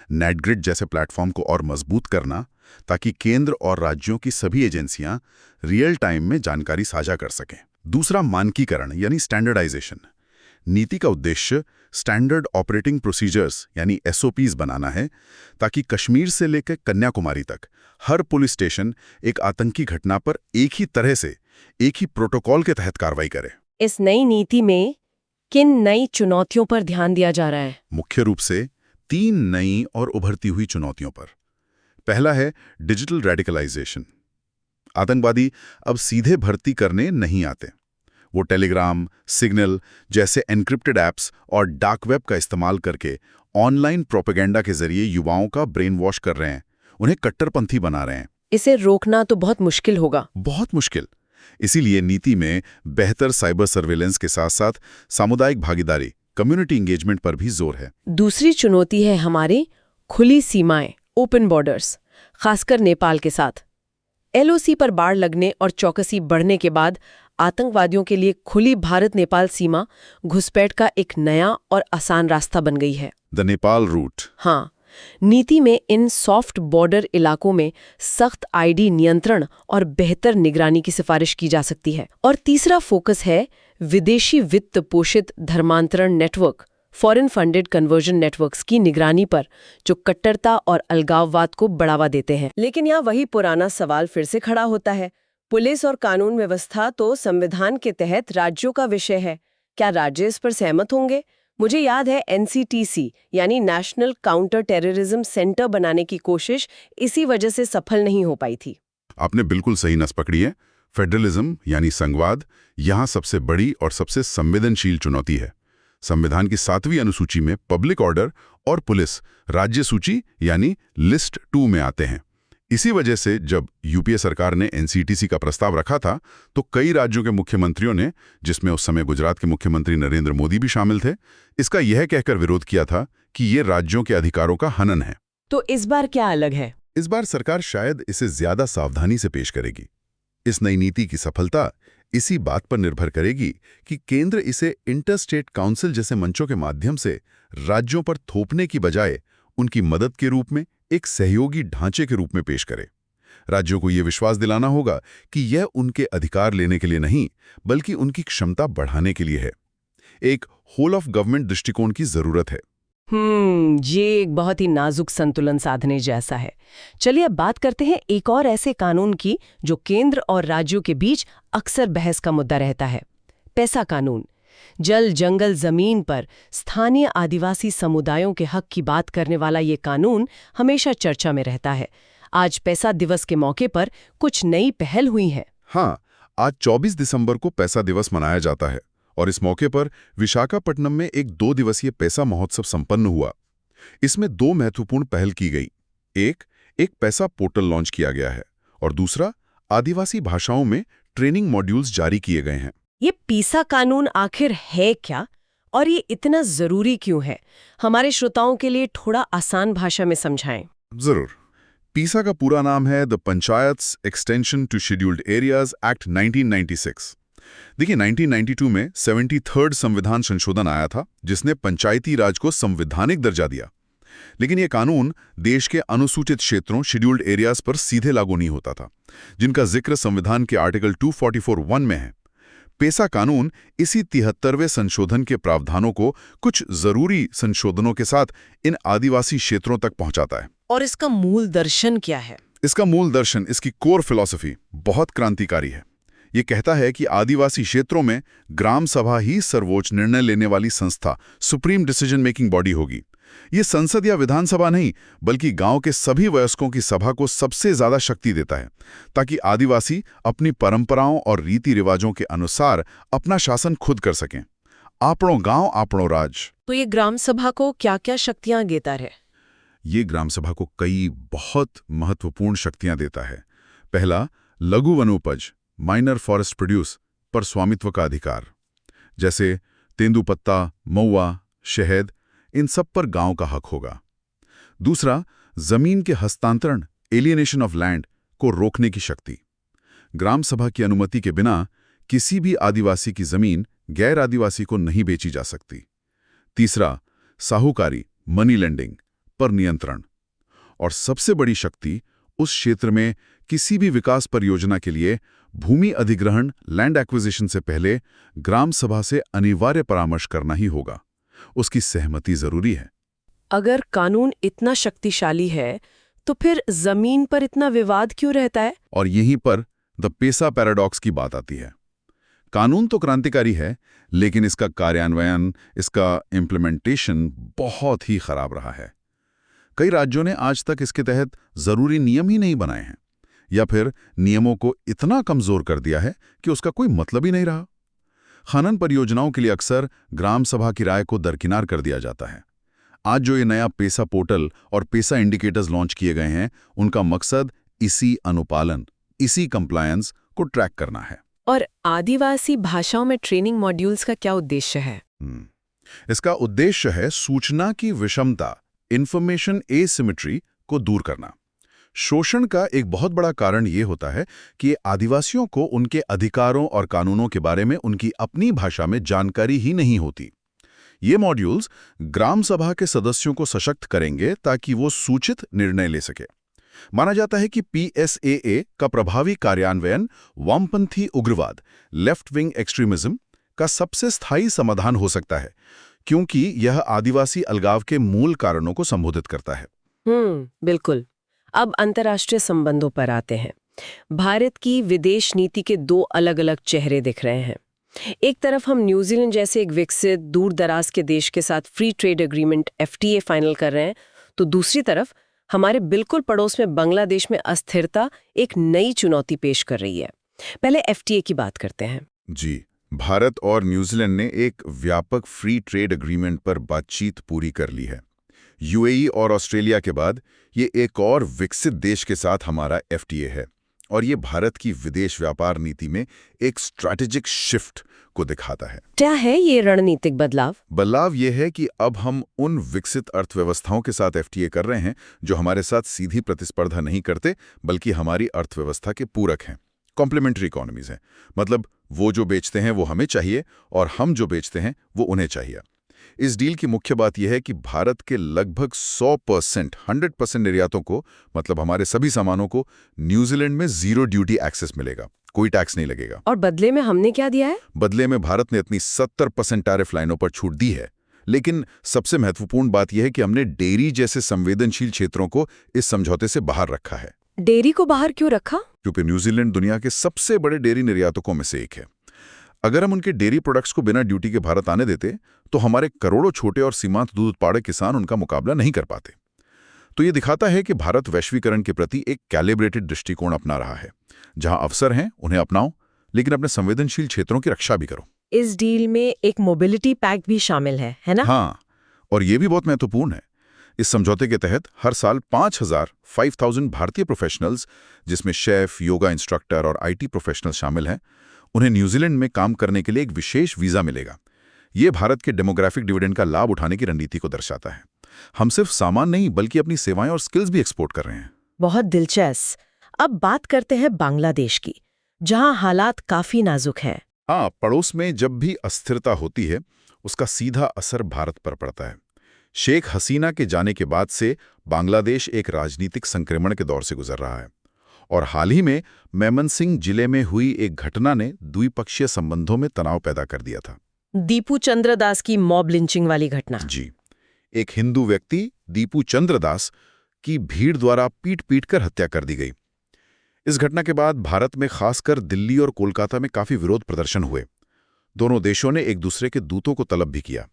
S2: नेटग्रिड जैसे प्लेटफॉर्म को और मजबूत करना, ताकि केंद्र और राज्यों की सभी एजेंसियां रियल टाइम में जानकारी साझा कर सकें। दूसरा, मानकीकरण यानी स्टैंडर्डाइजेशन। नीति का उद्देश्य स्टैंडर्ड ऑपरेटिंग प्रोसीजर्स यानी एसओपीज बनाना है, ताकि कश्मीर से लेकर कन्याकुमारी तक हर पुलिस स्टेशन एक आतंकी घटना पर एक ही तरह से, एक ही प्रोटोकॉल के तहत कार्रवाई करे।
S1: इस नई नीति में किन नई चुनौतियों पर ध्यान दिया जा रहा है?
S2: मुख्य रूप से 3 नई और उभरती हुई चुनौतियों पर। पहला है डिजिटल रेडिकलाइजेशन। आतंकवादी अब सीधे भर्ती करने नहीं आते। वो टेलीग्राम, सिग्नल जैसे एन्क्रिप्टेड ऐप्स और डार्क वेब का इस्तेमाल करके ऑनलाइन प्रोपेगेंडा के जरिए युवाओं का ब्रेन वॉश कर रहे हैं, उन्हें कट्टरपंथी बना रहे हैं।
S1: इसे रोकना तो बहुत मुश्किल होगा।
S2: बहुत मुश्किल। इसीलिए नीति में बेहतर साइबर सर्वेलेंस के साथ साथ सामुदायिक भागीदारी, कम्युनिटी एंगेजमेंट पर भी जोर है।
S1: दूसरी चुनौती है हमारी खुली सीमाएं, ओपन बॉर्डर्स, खासकर नेपाल के साथ। एलओसी पर बाड़ लगने और चौकसी बढ़ने के बाद आतंकवादियों के लिए खुली भारत-नेपाल सीमा घुसपैठ का एक नया और आसान रास्ता बन गई है।
S2: The Nepal route.
S1: हाँ, नीति में इन सॉफ्ट बॉर्डर इलाकों में सख्त आईडी नियंत्रण और बेहतर निगरानी की सिफारिश की जा सकती है। और तीसरा फोकस है विदेशी वित्त पोषित धर्मांतरण network, foreign funded conversion networks की निगरानी पर, जो कट्टरता और अलगाववाद को बढ़ावा देते हैं। लेकिन यहाँ वही पुराना सवाल फिर से खड़ा होता है। पुलिस और कानून व्यवस्था तो संविधान के तहत राज्यों का विषय है। क्या राज्य इस पर सहमत होंगे? मुझे याद है एनसीटीसी यानी नेशनल काउंटर टेररिज्म सेंटर बनाने की कोशिश इसी वजह से सफल नहीं हो पाई थी।
S2: आपने बिल्कुल सही नस पकड़ी है। फेडरलिज्म यानी संघवाद यहाँ सबसे बड़ी और सबसे संवेदनशील चुनौती है। संविधान की 7वीं अनुसूची में पब्लिक ऑर्डर और पुलिस राज्य सूची यानी लिस्ट 2 में आते हैं। इसी वजह से जब यूपीए सरकार ने एनसीटीसी का प्रस्ताव रखा था तो कई राज्यों के मुख्यमंत्रियों ने, जिसमें उस समय गुजरात के मुख्यमंत्री नरेंद्र मोदी भी शामिल थे, इसका यह कहकर विरोध किया था कि ये राज्यों के अधिकारों का हनन है।
S1: तो इस बार क्या अलग है?
S2: इस बार सरकार शायद इसे ज्यादा सावधानी से पेश करेगी। इस नई नीति की सफलता इसी बात पर निर्भर करेगी कि केंद्र इसे इंटरस्टेट काउंसिल जैसे मंचों के माध्यम से राज्यों पर थोपने की बजाय उनकी मदद के रूप में एक सहयोगी ढांचे के रूप में पेश करे। राज्यों को यह विश्वास दिलाना होगा कि यह उनके अधिकार लेने के लिए नहीं, बल्कि उनकी क्षमता बढ़ाने के लिए है। एक होल ऑफ गवर्नमेंट दृष्टिकोण की जरूरत है।
S1: ये एक बहुत ही नाजुक संतुलन साधने जैसा है। चलिए अब बात करते हैं एक और ऐसे कानून की जो केंद्र और राज्यों के बीच अक्सर बहस का मुद्दा रहता है, पैसा कानून। जल, जंगल, जमीन पर स्थानीय आदिवासी समुदायों के हक की बात करने वाला ये कानून हमेशा चर्चा में रहता है। आज पैसा दिवस के मौके पर कुछ नई पहल हुई है।
S2: हाँ, आज 24 दिसंबर को पैसा दिवस मनाया जाता है और इस मौके पर विशाखापट्टनम में एक 2 दिवसीय पैसा महोत्सव संपन्न हुआ। इसमें 2 महत्वपूर्ण पहल की गई। एक पैसा पोर्टल लॉन्च किया गया है और दूसरा आदिवासी भाषाओं में ट्रेनिंग मॉड्यूल्स जारी किए गए हैं।
S1: ये पैसा कानून आखिर है क्या और ये इतना जरूरी क्यों है? हमारे श्रोताओं के लिए थोड़ा आसान भाषा में समझाएं।
S2: जरूर। पीसा का पूरा नाम है the panchayats extension to scheduled areas act 1996। देखिए, 1992 में 73rd संविधान संशोधन आया था जिसने पंचायती राज को संवैधानिक दर्जा दिया। लेकिन यह कानून देश के अनुसूचित क्षेत्रों शेड्यूल्ड एरियाज पर सीधे लागू नहीं होता था, जिनका जिक्र संविधान के आर्टिकल 244(1) में है। पैसा कानून इसी 73वें संशोधन के प्रावधानों को कुछ जरूरी संशोधनों के साथ इन आदिवासी क्षेत्रों तक पहुंचाता है।
S1: और इसका मूल दर्शन क्या है?
S2: इसका मूल दर्शन, इसकी कोर फिलॉसफी बहुत क्रांतिकारी है। ये कहता है कि आदिवासी क्षेत्रों में ग्राम सभा ही सर्वोच्च निर्णय लेने वाली संस्था, सुप्रीम डिसीजन मेकिंग बॉडी होगी। ये संसद या विधानसभा नहीं, बल्कि गांव के सभी वयस्कों की सभा को सबसे ज्यादा शक्ति देता है, ताकि आदिवासी अपनी परंपराओं और रीति रिवाजों के अनुसार अपना शासन खुद कर सकें। आपणो गांव आपणो राज।
S1: तो ये ग्राम सभा को क्या-क्या शक्तियां देता है?
S2: ये ग्राम सभा को कई बहुत महत्वपूर्ण शक्तियां देता है। पहला, लघु वनोपज, माइनर फॉरेस्ट प्रोड्यूस पर स्वामित्व का अधिकार, जैसे तेंदुपत्ता, महुआ, शहद, इन सब पर गांव का हक होगा। दूसरा, जमीन के हस्तांतरण, एलियनेशन ऑफ लैंड को रोकने की शक्ति। ग्राम सभा की अनुमति के बिना किसी भी आदिवासी की जमीन गैर आदिवासी को नहीं बेची जा सकती। तीसरा, साहूकारी, मनी लेंडिंग पर नियंत्रण। और सबसे बड़ी शक्ति, उस क्षेत्र में किसी भी विकास परियोजना के लिए भूमि अधिग्रहण, लैंड एक्विजिशन से पहले ग्राम सभा से अनिवार्य परामर्श करना ही होगा। उसकी सहमति जरूरी है।
S1: अगर कानून इतना शक्तिशाली है तो फिर जमीन पर इतना विवाद क्यों रहता है?
S2: और यहीं पर द पैसा पैराडॉक्स की बात आती है। कानून तो क्रांतिकारी है, लेकिन इसका कार्यान्वयन, इसका इम्प्लीमेंटेशन बहुत ही खराब रहा है। कई राज्यों ने आज तक इसके तहत जरूरी नियम ही नहीं बनाए हैं, या फिर नियमों को इतना कमजोर कर दिया है कि उसका कोई मतलब ही नहीं रहा। खनन परियोजनाओं के लिए अक्सर ग्राम सभा की राय को दरकिनार कर दिया जाता है। आज जो ये नया पैसा पोर्टल और पैसा इंडिकेटर्स लॉन्च किए गए हैं, उनका मकसद इसी अनुपालन, इसी कंप्लायंस को ट्रैक करना है।
S1: और आदिवासी भाषाओं में ट्रेनिंग मॉड्यूल्स का क्या उद्देश्य है?
S2: इसका उद्देश्य है सूचना की विषमता, इंफॉर्मेशन एसिमेट्री को दूर करना। शोषण का एक बहुत बड़ा कारण ये होता है कि आदिवासियों को उनके अधिकारों और कानूनों के बारे में उनकी अपनी भाषा में जानकारी ही नहीं होती। ये मॉड्यूल्स ग्राम सभा के सदस्यों को सशक्त करेंगे ताकि वो सूचित निर्णय ले सके। माना जाता है कि PSAA का प्रभावी कार्यान्वयन वामपंथी उग्रवाद, लेफ्ट विंग एक्सट्रीमिज्म का सबसे स्थायी समाधान हो सकता है, क्योंकि यह आदिवासी अलगाव के मूल कारणों को संबोधित करता है।
S1: बिल्कुल। अब अंतर्राष्ट्रीय संबंधों पर आते हैं। भारत की विदेश नीति के 2 अलग-अलग चेहरे दिख रहे हैं। एक तरफ हम न्यूजीलैंड जैसे एक विकसित दूर दराज के देश के साथ free trade agreement FTA final कर रहे हैं, तो दूसरी तरफ हमारे बिल्कुल पड़ोस में बांग्लादेश में अस्थिरता एक नई चुनौती पेश कर रही है। पहले FTA की बात करते हैं।
S2: जी, भारत और न्यूजीलैंड ने एक व्यापक फ्री ट्रेड एग्रीमेंट पर बातचीत पूरी कर ली है। UAE और ऑस्ट्रेलिया के बाद ये एक और विकसित देश के साथ हमारा FTA है, और ये भारत की विदेश व्यापार नीति में एक स्ट्रैटेजिक शिफ्ट को दिखाता है।
S1: क्या है ये रणनीतिक बदलाव?
S2: बदलाव ये है कि अब हम उन विकसित अर्थव्यवस्थाओं के साथ FTA कर रहे हैं जो हमारे साथ सीधी प्रतिस्पर्धा नहीं करते, बल्कि हमारी अर्थव्यवस्था के पूरक हैं। कॉम्प्लीमेंट्री इकोनॉमीज हैं। मतलब वो जो बेचते हैं वो हमें चाहिए और हम जो बेचते हैं वो उन्हें चाहिए। इस डील की मुख्य बात यह है कि भारत के लगभग 100% निर्यातों को, मतलब हमारे सभी सामानों को, न्यूजीलैंड में जीरो ड्यूटी एक्सेस मिलेगा, कोई टैक्स नहीं लगेगा।
S1: और बदले में हमने क्या दिया है?
S2: बदले में भारत ने अपनी 70% टैरिफ लाइनों पर छूट दी है। लेकिन सबसे महत्वपूर्ण बात यह है कि हमने डेयरी जैसे संवेदनशील क्षेत्रों को इस समझौते से बाहर रखा है।
S1: डेयरी को बाहर क्यों रखा?
S2: क्योंकि न्यूजीलैंड दुनिया के सबसे बड़े डेयरी निर्यातकों में से एक है। अगर हम उनके डेयरी प्रोडक्ट्स को बिना ड्यूटी के भारत आने देते तो हमारे करोड़ों छोटे और सीमांत दूध उत्पादक किसान उनका मुकाबला नहीं कर पाते। तो ये दिखाता है कि भारत वैश्वीकरण के प्रति एक कैलिब्रेटेड दृष्टिकोण अपना रहा है। जहां अवसर हैं उन्हें अपनाओ, लेकिन अपने संवेदनशील क्षेत्रों की रक्षा भी करो।
S4: इस डील में एक मोबिलिटी पैक्ट भी शामिल है ना?
S2: हाँ, और ये भी बहुत महत्वपूर्ण है। इस समझौते के तहत हर साल 5,000 भारतीय प्रोफेशनल्स, जिसमें शेफ, योगा इंस्ट्रक्टर और IT प्रोफेशनल शामिल हैं, उन्हें न्यूजीलैंड में काम करने के लिए एक विशेष वीजा मिलेगा। ये भारत के डेमोग्राफिक डिविडेंड का लाभ उठाने की रणनीति को दर्शाता है। हम सिर्फ सामान नहीं बल्कि अपनी सेवाएं और स्किल्स भी एक्सपोर्ट कर रहे हैं।
S4: बहुत दिलचस्प। अब बात करते हैं बांग्लादेश की, जहां हालात काफी नाजुक हैं।
S2: हाँ, पड़ोस में जब भी अस्थिरता होती है उसका सीधा असर भारत पर पड़ता है। शेख हसीना के जाने के बाद से बांग्लादेश एक राजनीतिक संक्रमण के दौर से गुजर रहा है और हाल ही में मेमनसिंह जिले में हुई एक घटना ने द्विपक्षीय संबंधों में तनाव पैदा कर दिया था।
S4: दीपू चंद्र दास की मॉब लिंचिंग वाली घटना।
S2: जी, एक हिंदू व्यक्ति दीपू चंद्र दास की भीड़ द्वारा पीट कर हत्या कर दी गई। इस घटना के बाद भारत में खासकर दिल्ली और कोलकाता में काफी विरोध प्रदर्शन हुए। दोनों देशों ने एक दूसरे के दूतों को तलब भी किया।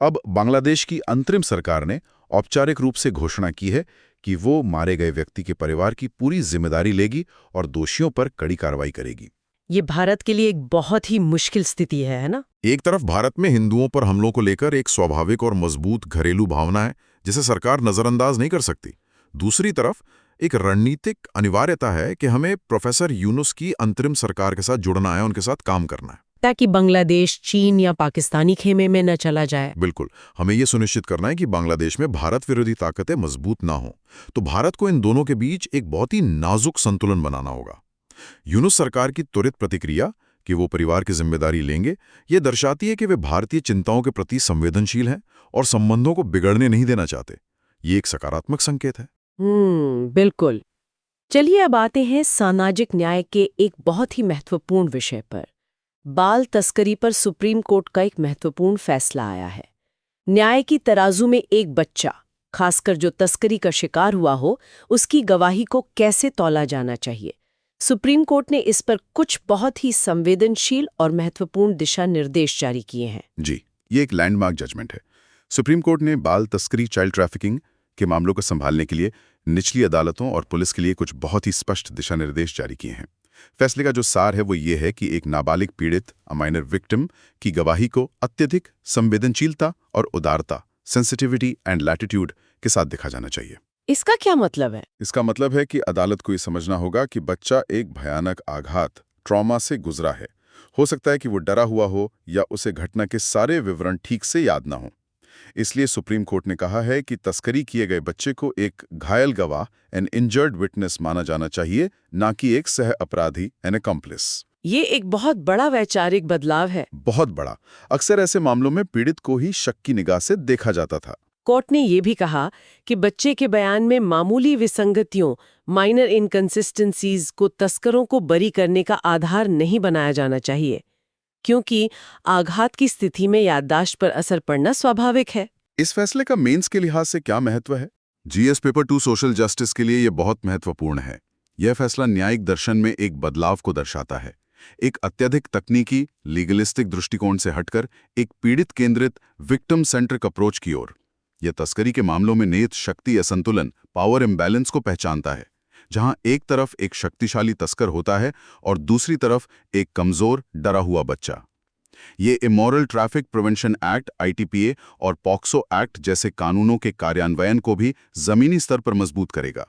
S2: अब बांग्लादेश की अंतरिम सरकार ने औपचारिक रूप से घोषणा की है कि वो मारे गए व्यक्ति के परिवार की पूरी जिम्मेदारी लेगी और दोषियों पर कड़ी कार्रवाई करेगी।
S4: ये भारत के लिए एक बहुत ही मुश्किल स्थिति है ना?
S6: एक तरफ भारत में हिंदुओं पर हमलों को लेकर एक स्वाभाविक और मजबूत घरेलू भावना है जिसे सरकार नजरअंदाज नहीं कर सकती। दूसरी तरफ एक रणनीतिक अनिवार्यता है कि हमें प्रोफेसर यूनुस की अंतरिम सरकार के साथ जुड़ना है, उनके साथ काम करना है,
S4: ताकि बांग्लादेश चीन या पाकिस्तानी खेमे में न चला जाए।
S6: बिल्कुल, हमें यह सुनिश्चित करना है कि बांग्लादेश में भारत विरोधी ताकतें मजबूत ना हो। तो भारत को इन दोनों के बीच एक बहुत ही नाजुक संतुलन बनाना होगा। यूनुस सरकार की त्वरित प्रतिक्रिया कि वो परिवार की जिम्मेदारी लेंगे, ये दर्शाती है कि वे भारतीय चिंताओं के प्रति संवेदनशील हैं और संबंधों को बिगड़ने नहीं देना चाहते। ये एक सकारात्मक संकेत है।
S4: बिल्कुल। चलिए अब आते हैं सामाजिक न्याय के एक बहुत ही महत्वपूर्ण विषय पर। बाल तस्करी पर सुप्रीम कोर्ट का एक महत्वपूर्ण फैसला आया है। न्याय की तराजू में एक बच्चा, खासकर जो तस्करी का शिकार हुआ हो, उसकी गवाही को कैसे तौला जाना चाहिए। सुप्रीम कोर्ट ने इस पर कुछ बहुत ही संवेदनशील और महत्वपूर्ण दिशा निर्देश जारी किए हैं।
S2: जी, ये एक लैंडमार्क जजमेंट है। सुप्रीम कोर्ट ने बाल तस्करी, चाइल्ड ट्रैफिकिंग के मामलों को संभालने के लिए निचली अदालतों और पुलिस के लिए कुछ बहुत ही स्पष्ट दिशा निर्देश जारी किए हैं। फैसले का जो सार है वो ये है कि एक नाबालिग पीड़ित, माइनर विक्टिम, की गवाही को अत्यधिक संवेदनशीलता और उदारता, सेंसिटिविटी एंड लैटिट्यूड के साथ देखा जाना चाहिए।
S4: इसका क्या मतलब है?
S2: इसका मतलब है कि अदालत को ये समझना होगा कि बच्चा एक भयानक आघात, ट्रॉमा से गुजरा है। हो सकता है कि वो डरा हुआ हो या उसे घटना के सारे विवरण ठीक से याद ना हो। इसलिए सुप्रीम कोर्ट ने कहा है कि तस्करी किए गए बच्चे को एक घायल गवाह, एन इंजर्ड विटनेस, माना जाना चाहिए, ना कि एक सह अपराधी, एन अकम्प्लिस।
S4: ये एक बहुत बड़ा वैचारिक बदलाव है।
S2: बहुत बड़ा। अक्सर ऐसे मामलों में पीड़ित को ही शक की निगाह से देखा जाता था।
S4: कोर्ट ने ये भी कहा कि बच्चे के बयान में मामूली विसंगतियों, माइनर इनकंसिस्टेंसीज को तस्करों को बरी करने का आधार नहीं बनाया जाना चाहिए, क्योंकि आघात की स्थिति में याददाश्त पर असर पड़ना स्वाभाविक है।
S2: इस फैसले का मेंस के लिहाज से क्या महत्व है? GS पेपर 2 सोशल जस्टिस के लिए यह बहुत महत्वपूर्ण है। यह फैसला न्यायिक दर्शन में एक बदलाव को दर्शाता है। एक अत्यधिक तकनीकी, लीगलिस्टिक दृष्टिकोण से हटकर एक पीड़ित केंद्रित, विक्टिम सेंट्रिक अप्रोच की ओर। यह तस्करी के मामलों में निहित शक्ति असंतुलन, पावर इम्बैलेंस को पहचानता है, जहां एक तरफ एक शक्तिशाली तस्कर होता है और दूसरी तरफ एक कमजोर, डरा हुआ बच्चा। ये immoral traffic prevention act ITPA और पॉक्सो एक्ट जैसे कानूनों के कार्यान्वयन को भी जमीनी स्तर पर मजबूत करेगा।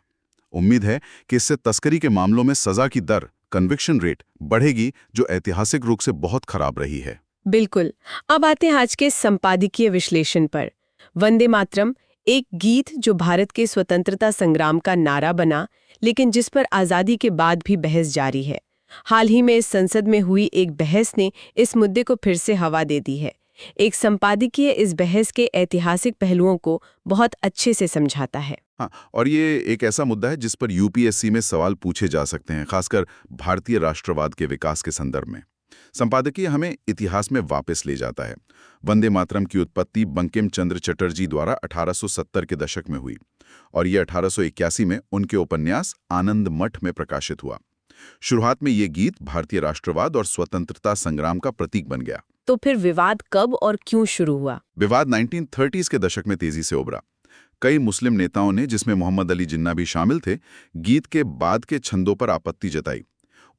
S2: उम्मीद है कि इससे तस्करी के मामलों में सजा की दर, कन्विक्शन रेट बढ़ेगी, जो ऐतिहासिक रूप से बहुत खराब रही है।
S1: बिल्कुल। अब आते हैं आज के संपादकीय विश्लेषण पर। वंदे मातरम, एक गीत जो भारत के स्वतंत्रता संग्राम का नारा बना, लेकिन जिस पर आज़ादी के बाद भी बहस जारी है।
S4: हाल ही में इस संसद में हुई एक बहस ने इस मुद्दे को फिर से हवा दे दी है। एक संपादकीय इस बहस के ऐतिहासिक पहलुओं को बहुत अच्छे से समझाता है।
S2: हाँ, और ये एक ऐसा मुद्दा है जिस पर यूपीएससी में सवाल पूछे जा सकते हैं, खासकर भारतीय राष्ट्रवाद के विकास के संदर्भ में। संपादकीय हमें इतिहास में वापस ले जाता है। वंदे मातरम की उत्पत्ति बंकिम चंद्र चटर्जी द्वारा 1870 के दशक में हुई और ये 1881 में उनके उपन्यास आनंद मठ में प्रकाशित हुआ। शुरुआत में ये गीत भारतीय राष्ट्रवाद और स्वतंत्रता संग्राम का प्रतीक बन गया।
S4: तो फिर विवाद कब और क्यों शुरू हुआ?
S2: विवाद 1930s के दशक में तेजी से उभरा। कई मुस्लिम नेताओं ने, जिसमें मोहम्मद अली जिन्ना भी शामिल थे, गीत के बाद के छंदों पर आपत्ति जताई।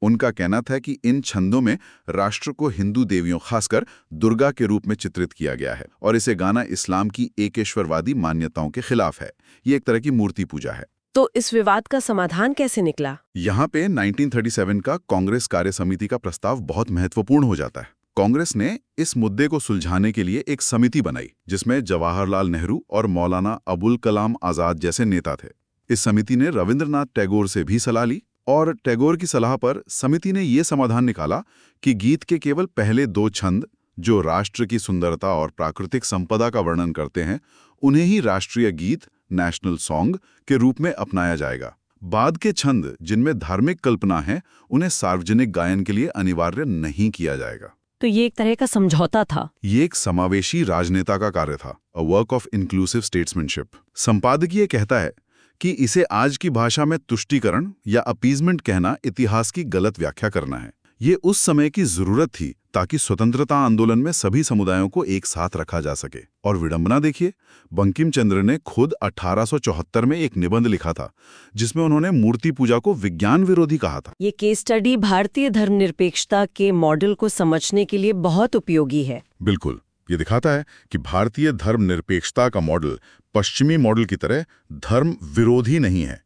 S2: उनका कहना था कि इन छंदों में राष्ट्र को हिंदू देवियों, खासकर दुर्गा के रूप में चित्रित किया गया है और इसे गाना इस्लाम की एकेश्वरवादी मान्यताओं के खिलाफ है। ये एक तरह की मूर्ति पूजा है।
S4: तो इस विवाद का समाधान कैसे निकला?
S2: यहाँ पे 1937 का कांग्रेस कार्य समिति का प्रस्ताव बहुत महत्वपूर्ण हो जाता है। कांग्रेस ने इस मुद्दे को सुलझाने के लिए एक समिति बनाई जिसमें जवाहरलाल नेहरू और मौलाना अबुल कलाम आजाद जैसे नेता थे। इस समिति ने रविंद्रनाथ टैगोर से भी सलाह ली और टैगोर की सलाह पर समिति ने ये समाधान निकाला कि गीत के केवल पहले 2 छंद, जो राष्ट्र की सुंदरता और प्राकृतिक संपदा का वर्णन करते हैं, उन्हें ही राष्ट्रीय गीत, नेशनल सॉन्ग के रूप में अपनाया जाएगा। बाद के छंद, जिनमें धार्मिक कल्पना है, उन्हें सार्वजनिक गायन के लिए अनिवार्य नहीं किया जाएगा।
S4: तो ये एक तरह का समझौता था।
S2: ये एक समावेशी राजनेता का कार्य था, a work of inclusive statesmanship. संपादकीय कहता है कि इसे आज की भाषा में तुष्टीकरण या अपीजमेंट कहना इतिहास की गलत व्याख्या करना है। ये उस समय की जरूरत थी ताकि स्वतंत्रता आंदोलन में सभी समुदायों को एक साथ रखा जा सके। और विडंबना देखिए, बंकिम चंद्र ने खुद 1874 में एक निबंध लिखा था जिसमें उन्होंने मूर्ति पूजा को विज्ञान विरोधी कहा था।
S4: ये केस स्टडी भारतीय धर्मनिरपेक्षता के मॉडल को समझने के लिए बहुत उपयोगी है।
S2: बिल्कुल, ये दिखाता है कि भारतीय धर्मनिरपेक्षता का मॉडल पश्चिमी मॉडल की तरह धर्म विरोधी नहीं है।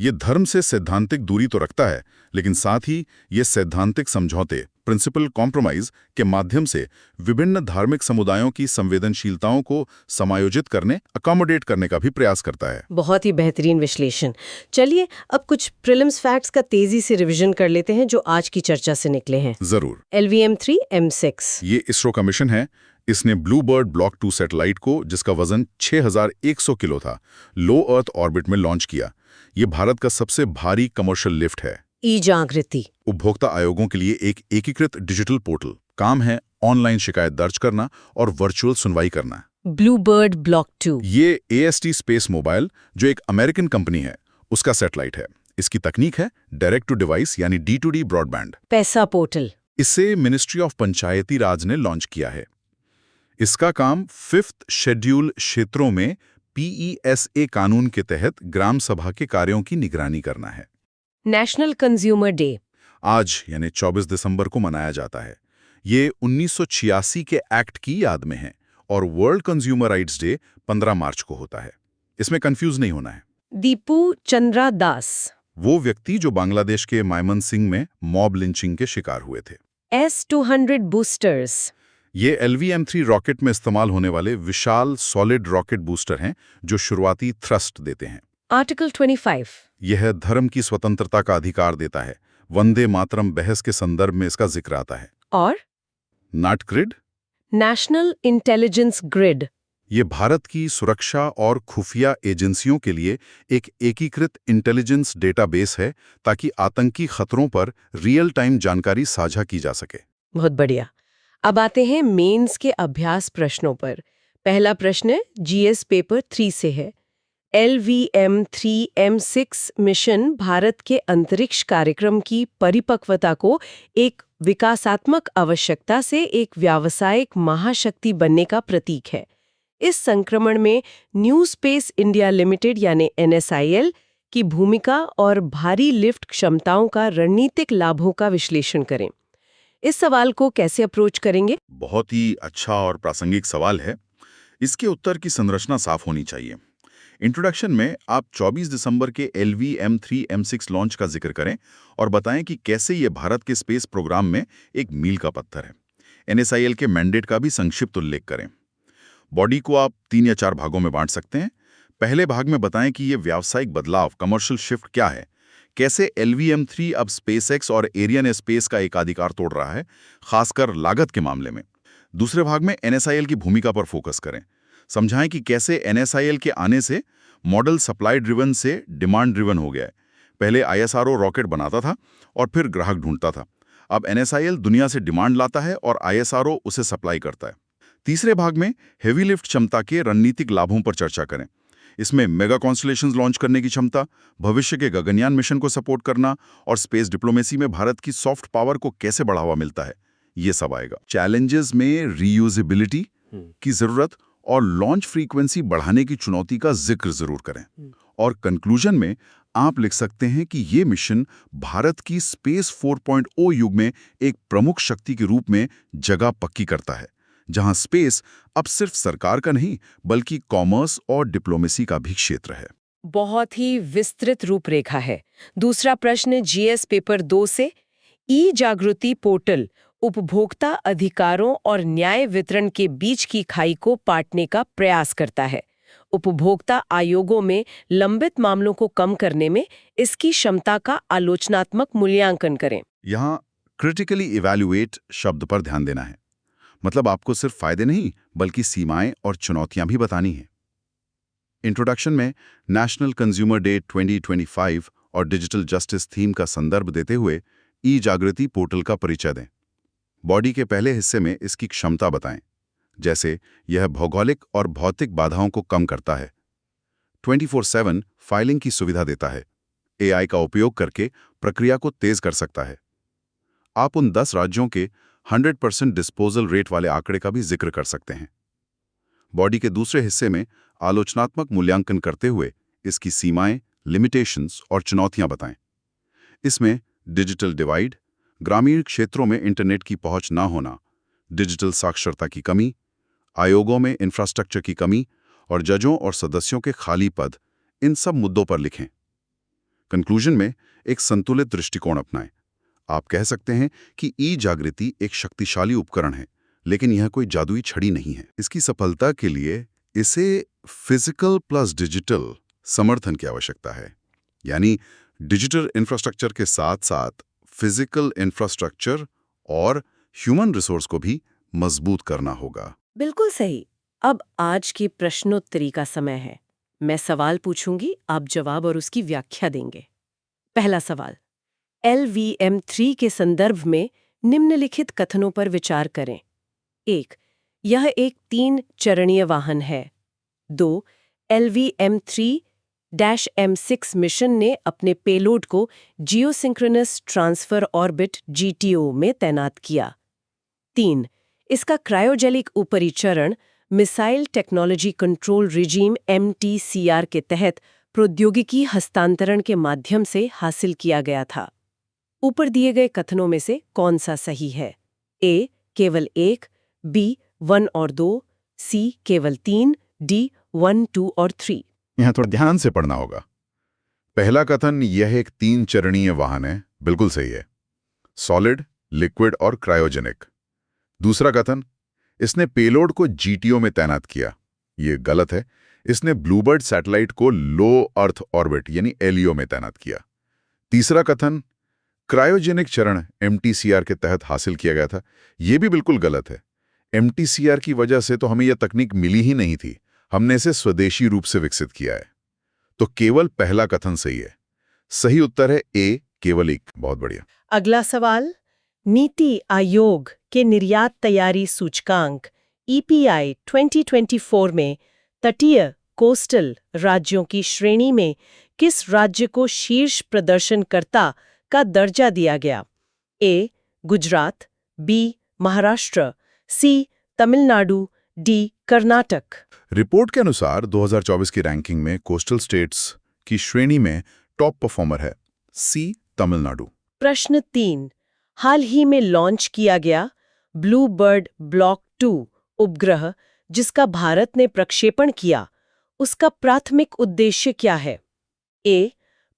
S2: ये धर्म से सैद्धांतिक दूरी तो रखता है, लेकिन साथ ही ये सैद्धांतिक समझौते, प्रिंसिपल कॉम्प्रोमाइज के माध्यम से विभिन्न धार्मिक समुदायों की संवेदनशीलताओं को समायोजित करने, अकोमोडेट करने का भी प्रयास करता है।
S4: बहुत ही बेहतरीन विश्लेषण। चलिए अब कुछ प्रीलिम्स फैक्ट्स का तेजी से रिवीजन कर लेते हैं जो आज की चर्चा से निकले हैं।
S2: जरूर।
S4: LVM-3 M6
S2: ये इसरो का मिशन है। इसने ब्लू बर्ड ब्लॉक 2 सैटेलाइट को, जिसका वजन 6100 किलो था, लो अर्थ ऑर्बिट में लॉन्च किया। ये भारत का सबसे भारी कमर्शियल लिफ्ट है।
S4: ई-जागृति
S2: उपभोक्ता आयोगों के लिए एक एकीकृत डिजिटल पोर्टल। काम है ऑनलाइन शिकायत दर्ज करना और वर्चुअल सुनवाई करना।
S4: ब्लू बर्ड ब्लॉक 2
S2: ये AST स्पेस मोबाइल, जो एक अमेरिकन कंपनी है, उसका सैटेलाइट है। इसकी तकनीक है डायरेक्ट टू डिवाइस यानी D2D ब्रॉडबैंड।
S4: पैसा पोर्टल
S2: इसे मिनिस्ट्री ऑफ पंचायती राज ने लॉन्च किया है। इसका काम 5th शेड्यूल क्षेत्रों में PESA कानून के तहत ग्राम सभा के कार्यों की निगरानी करना है।
S4: नेशनल कंज्यूमर डे
S2: आज यानी 24 दिसंबर को मनाया जाता है। ये 1986 के एक्ट की याद में है और वर्ल्ड कंज्यूमर राइट्स डे 15 मार्च को होता है। इसमें कंफ्यूज नहीं होना है।
S4: दीपू चंद्रा दास,
S2: वो व्यक्ति जो बांग्लादेश के मायमनसिंह में मॉब लिंचिंग के शिकार हुए थे।
S4: S-200 बूस्टर्स,
S2: ये LVM-3 रॉकेट में इस्तेमाल होने वाले विशाल सॉलिड रॉकेट बूस्टर हैं जो शुरुआती थ्रस्ट देते हैं।
S4: आर्टिकल 25
S2: यह धर्म की स्वतंत्रता का अधिकार देता है। वंदे मातरम बहस के संदर्भ में इसका जिक्र आता है।
S4: और
S2: नाट ग्रिड,
S4: नेशनल इंटेलिजेंस ग्रिड,
S2: ये भारत की सुरक्षा और खुफिया एजेंसियों के लिए एक एकीकृत इंटेलिजेंस डेटाबेस है ताकि आतंकी खतरों पर रियल टाइम जानकारी साझा की जा सके।
S4: बहुत बढ़िया। अब आते हैं मेंस के अभ्यास प्रश्नों पर। पहला प्रश्न GS पेपर 3 से है। LVM-3 M6 मिशन भारत के अंतरिक्ष कार्यक्रम की परिपक्वता को एक विकासात्मक आवश्यकता से एक व्यावसायिक महाशक्ति बनने का प्रतीक है। इस संक्रमण में न्यू स्पेस इंडिया लिमिटेड यानी NSIL की भूमिका और भारी लिफ्ट क्षमताओं का रणनीतिक लाभों का विश्लेषण करें। इस सवाल को कैसे अप्रोच करेंगे?
S2: बहुत ही अच्छा और प्रासंगिक सवाल है। इसके उत्तर की संरचना साफ होनी चाहिए। इंट्रोडक्शन में आप 24 दिसंबर के LVM-3 M6 लॉन्च का जिक्र करें और बताएं कि कैसे ये भारत के स्पेस प्रोग्राम में एक मील का पत्थर है। NSIL के मैंडेट का भी संक्षिप्त उल्लेख करें। बॉडी को आप 3 या 4 भागों में बांट सकते हैं। पहले भाग में बताएं कि ये व्यावसायिक बदलाव, कमर्शियल शिफ्ट क्या है, कैसे LVM-3 अब स्पेसएक्स और एरियन स्पेस का एकाधिकार तोड़ रहा है, खासकर लागत के मामले में। दूसरे भाग में NSIL की भूमिका पर फोकस करें। समझाएं कि कैसे NSIL के आने से मॉडल सप्लाई ड्रिवन से डिमांड ड्रिवन हो गया है। पहले ISRO रॉकेट बनाता था और फिर ग्राहक ढूंढता था। अब NSIL दुनिया से डिमांड लाता है और ISRO उसे सप्लाई करता है। तीसरे भाग में हेवी लिफ्ट क्षमता के रणनीतिक लाभों पर चर्चा करें। इसमें मेगा कॉन्स्टलेशंस लॉन्च करने की क्षमता, भविष्य के गगनयान मिशन को सपोर्ट करना और स्पेस डिप्लोमेसी में भारत की सॉफ्ट पावर को कैसे बढ़ावा मिलता है, ये सब आएगा। चैलेंजेस में रीयूजेबिलिटी की जरूरत और लॉन्च फ्रीक्वेंसी बढ़ाने की चुनौती का जिक्र जरूर करें। और कंक्लूजन में आप लिख सकते हैं कि ये मिशन भारत की स्पेस 4.0 युग में एक प्रमुख शक्ति के रूप में जगह पक्की करता है, जहां स्पेस अब सिर्फ सरकार का नहीं बल्कि कॉमर्स और डिप्लोमेसी का भी क्षेत्र है।
S4: बहुत ही विस्तृत रूपरेखा है। दूसरा प्रश्न GS पेपर 2 से, ई-जागृति पोर्टल उपभोक्ता अधिकारों और न्याय वितरण के बीच की खाई को पाटने का प्रयास करता है। उपभोक्ता आयोगों में लंबित मामलों को कम करने में इसकी क्षमता का आलोचनात्मक मूल्यांकन करें।
S2: यहाँ क्रिटिकली इवैल्यूएट शब्द पर ध्यान देना है। मतलब आपको सिर्फ फायदे नहीं बल्कि सीमाएं और चुनौतियां भी बतानी हैं। इंट्रोडक्शन में नेशनल कंज्यूमर डे 2025 और डिजिटल जस्टिस थीम का संदर्भ देते हुए ई-जागृति पोर्टल का परिचय दें। बॉडी के पहले हिस्से में इसकी क्षमता बताएं, जैसे यह भौगोलिक और भौतिक बाधाओं को कम करता है, 24/7 फाइलिंग की सुविधा देता है, AI का उपयोग करके प्रक्रिया को तेज कर सकता है। आप उन 10 राज्यों के 100% डिस्पोजल रेट वाले आंकड़े का भी जिक्र कर सकते हैं। बॉडी के दूसरे हिस्से में आलोचनात्मक मूल्यांकन करते हुए इसकी सीमाएं, लिमिटेशंस और चुनौतियां बताएं। इसमें डिजिटल डिवाइड, ग्रामीण क्षेत्रों में इंटरनेट की पहुंच ना होना, डिजिटल साक्षरता की कमी, आयोगों में इंफ्रास्ट्रक्चर की कमी और जजों और सदस्यों के खाली पद, इन सब मुद्दों पर लिखें। कंक्लूजन में एक संतुलित दृष्टिकोण अपनाएं। आप कह सकते हैं कि ई-जागृति एक शक्तिशाली उपकरण है, लेकिन यह कोई जादुई छड़ी नहीं है। इसकी सफलता के लिए इसे फिजिकल प्लस डिजिटल समर्थन की आवश्यकता है, यानी डिजिटल इंफ्रास्ट्रक्चर के साथ साथ फिजिकल इंफ्रास्ट्रक्चर और ह्यूमन रिसोर्स को भी मजबूत करना होगा।
S4: बिल्कुल सही। अब आज की प्रश्नोत्तरी का समय है। मैं सवाल पूछूंगी, आप जवाब और उसकी व्याख्या देंगे। पहला सवाल, LVM-3 के संदर्भ में निम्नलिखित कथनों पर विचार करें। 1. यह एक 3 चरणीय वाहन है। 2. LVM-3-M6 मिशन ने अपने पेलोड को जियोसिंक्रोनस ट्रांसफर ऑर्बिट GTO में तैनात किया। 3. इसका क्रायोजेलिक ऊपरी चरण missile technology control regime MTCR के तहत प्रौद्योगिकी हस्तांतरण के माध्यम से हासिल किया गया था। ऊपर दिए गए कथनों में से कौन सा सही है? A. केवल 1, B. 1 और 2, C. केवल 3, D. 1, 2 और 3।
S2: यहाँ थोड़ा ध्यान से पढ़ना होगा। पहला कथन, यह एक 3 चरणीय वाहन है, बिल्कुल सही है। सॉलिड, लिक्विड और क्रायोजेनिक। दूसरा कथन, इसने पेलोड को GTO में तैनात किया, ये गलत है। इसने ब्लूबर्ड सैटेलाइट को लो अर्थ ऑर्बिट यानी LEO में तैनात किया। तीसरा कथन, क्रायोजेनिक चरण MTCR के तहत हासिल किया गया था, यह भी बिल्कुल गलत है। MTCR की वजह से तो हमें यह तकनीक मिली ही नहीं थी, हमने इसे स्वदेशी रूप से विकसित किया है। तो केवल पहला कथन सही है। सही उत्तर है A, केवल 1। बहुत बढ़िया।
S4: अगला सवाल, नीति आयोग के निर्यात तैयारी सूचकांक EPI 2024 में तटीय कोस्टल राज्यों की श्रेणी में किस राज्य को शीर्ष प्रदर्शनकर्ता का दर्जा दिया गया? A. Gujarat, B. Maharashtra, C. Tamil Nadu, D. Karnataka.
S2: Report के अनुसार 2024 की रैंकिंग में कोस्टल स्टेट्स की श्रेणी में टॉप परफॉर्मर है C, तमिलनाडु।
S4: प्रश्न 3, हाल ही में लॉन्च किया गया ब्लू बर्ड ब्लॉक 2 उपग्रह जिसका भारत ने प्रक्षेपण किया, उसका प्राथमिक उद्देश्य क्या है? A.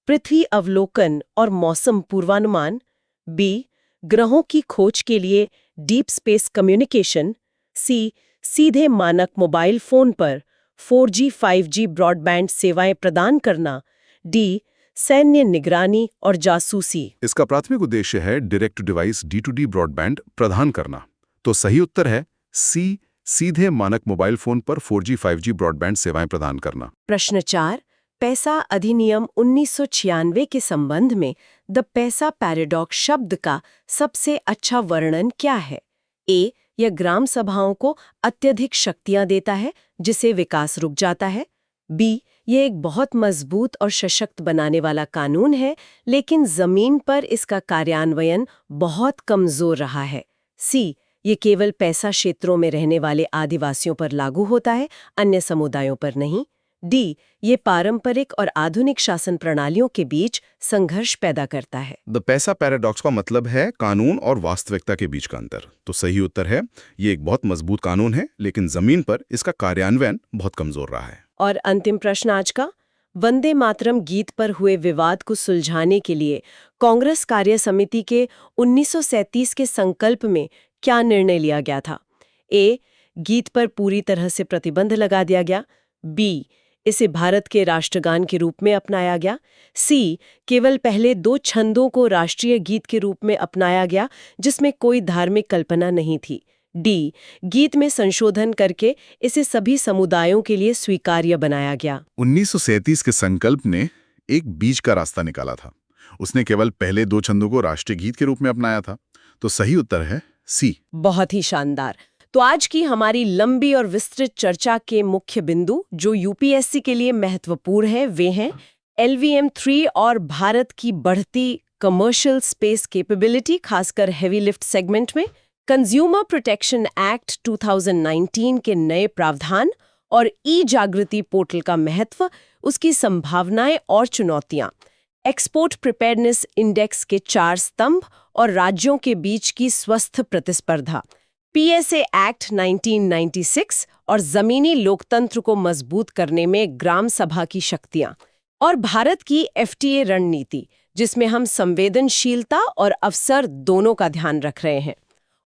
S4: पृथ्वी अवलोकन और मौसम पूर्वानुमान, B. ग्रहों की खोज के लिए डीप स्पेस कम्युनिकेशन, C. सीधे मानक मोबाइल फोन पर 4G 5G ब्रॉडबैंड सेवाएं प्रदान करना, D. सैन्य निगरानी और जासूसी।
S2: इसका प्राथमिक उद्देश्य है direct to device D2D broadband प्रदान करना। तो सही उत्तर है सी, सीधे मानक मोबाइल फोन पर 4G 5G ब्रॉडबैंड सेवाएं प्रदान करना।
S4: प्रश्न 4, पैसा अधिनियम 1996 के संबंध में द पैसा पैराडॉक्स शब्द का सबसे अच्छा वर्णन क्या है? ए, यह ग्राम सभाओं को अत्यधिक शक्तियां देता है जिससे विकास रुक जाता है। बी, यह एक बहुत मजबूत और सशक्त बनाने वाला कानून है, लेकिन जमीन पर इसका कार्यान्वयन बहुत कमजोर रहा है। सी, ये केवल पैसा क्षेत्रों में रहने वाले आदिवासियों पर लागू होता है, अन्य समुदायों पर नहीं। डी, ये पारंपरिक और आधुनिक शासन प्रणालियों के बीच संघर्ष पैदा करता है।
S2: द पैसा पैराडॉक्स का मतलब है कानून और वास्तविकता के बीच का अंतर। तो सही उत्तर है ये एक बहुत मजबूत कानून है, लेकिन जमीन पर इसका कार्यान्वयन बहुत कमजोर रहा है।
S4: और अंतिम प्रश्न आज का, वंदे मातरम गीत पर हुए विवाद को सुलझाने के लिए कांग्रेस कार्य समिति के 1937 के संकल्प में क्या निर्णय लिया गया था? ए, गीत पर पूरी तरह से प्रतिबंध लगा दिया गया। बी, इसे भारत के राष्ट्रगान के रूप में अपनाया गया। सी, केवल पहले 2 छंदों को राष्ट्रीय गीत के रूप में अपनाया गया जिसमें कोई धार्मिक कल्पना नहीं थी। डी, गीत में संशोधन करके इसे सभी समुदायों के लिए स्वीकार्य बनाया गया।
S2: 1937 के संकल्प ने एक बीच का रास्ता निकाला था। उसने केवल पहले 2 छंदों को राष्ट्रीय गीत के रूप में अपनाया था। तो सही उत्तर है सी।
S4: बहुत ही शानदार। तो आज की हमारी लंबी और विस्तृत चर्चा के मुख्य बिंदु जो यूपीएससी के लिए महत्वपूर्ण है वे हैं LVM-3 और भारत की बढ़ती कमर्शियल स्पेस कैपेबिलिटी, खासकर हेवी लिफ्ट सेगमेंट में, कंज्यूमर प्रोटेक्शन एक्ट 2019 के नए प्रावधान और ई-जागृति पोर्टल का महत्व, उसकी संभावनाएं और चुनौतियां, एक्सपोर्ट प्रिपेयर्डनेस इंडेक्स के 4 स्तंभ और राज्यों के बीच की स्वस्थ प्रतिस्पर्धा, PSA एक्ट 1996 और जमीनी लोकतंत्र को मजबूत करने में ग्राम सभा की शक्तियां, और भारत की FTA रणनीति जिसमें हम संवेदनशीलता और अवसर दोनों का ध्यान रख रहे हैं।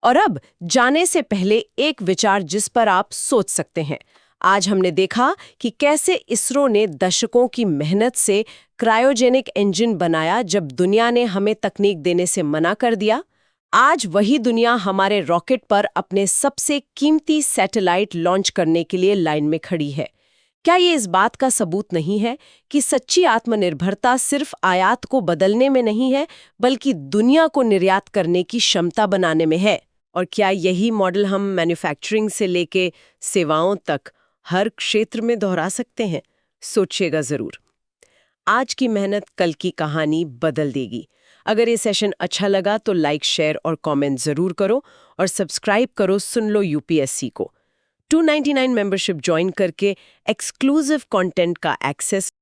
S4: और अब जाने से पहले एक विचार जिस पर आप सोच सकते हैं। आज हमने देखा कि कैसे इसरो ने दशकों की मेहनत से क्रायोजेनिक इंजन बनाया जब दुनिया ने हमें तकनीक देने से मना कर दिया। आज वही दुनिया हमारे रॉकेट पर अपने सबसे कीमती सैटेलाइट लॉन्च करने के लिए लाइन में खड़ी है। क्या ये इस बात का सबूत नहीं है कि सच्ची आत्मनिर्भरता सिर्फ आयात को बदलने में नहीं है, बल्कि दुनिया को निर्यात करने की क्षमता बनाने में है? और क्या यही मॉडल हम मैन्युफैक्चरिंग से लेके सेवाओं तक हर क्षेत्र में दोहरा सकते हैं? सोचिएगा जरूर। आज की मेहनत कल की कहानी बदल देगी। अगर ये सेशन अच्छा लगा तो लाइक, शेयर और कमेंट जरूर करो और सब्सक्राइब करो सुन लो यूपीएससी को। 299 मेंबरशिप ज्वाइन करके एक्सक्लूसिव कंटेंट का एक्सेस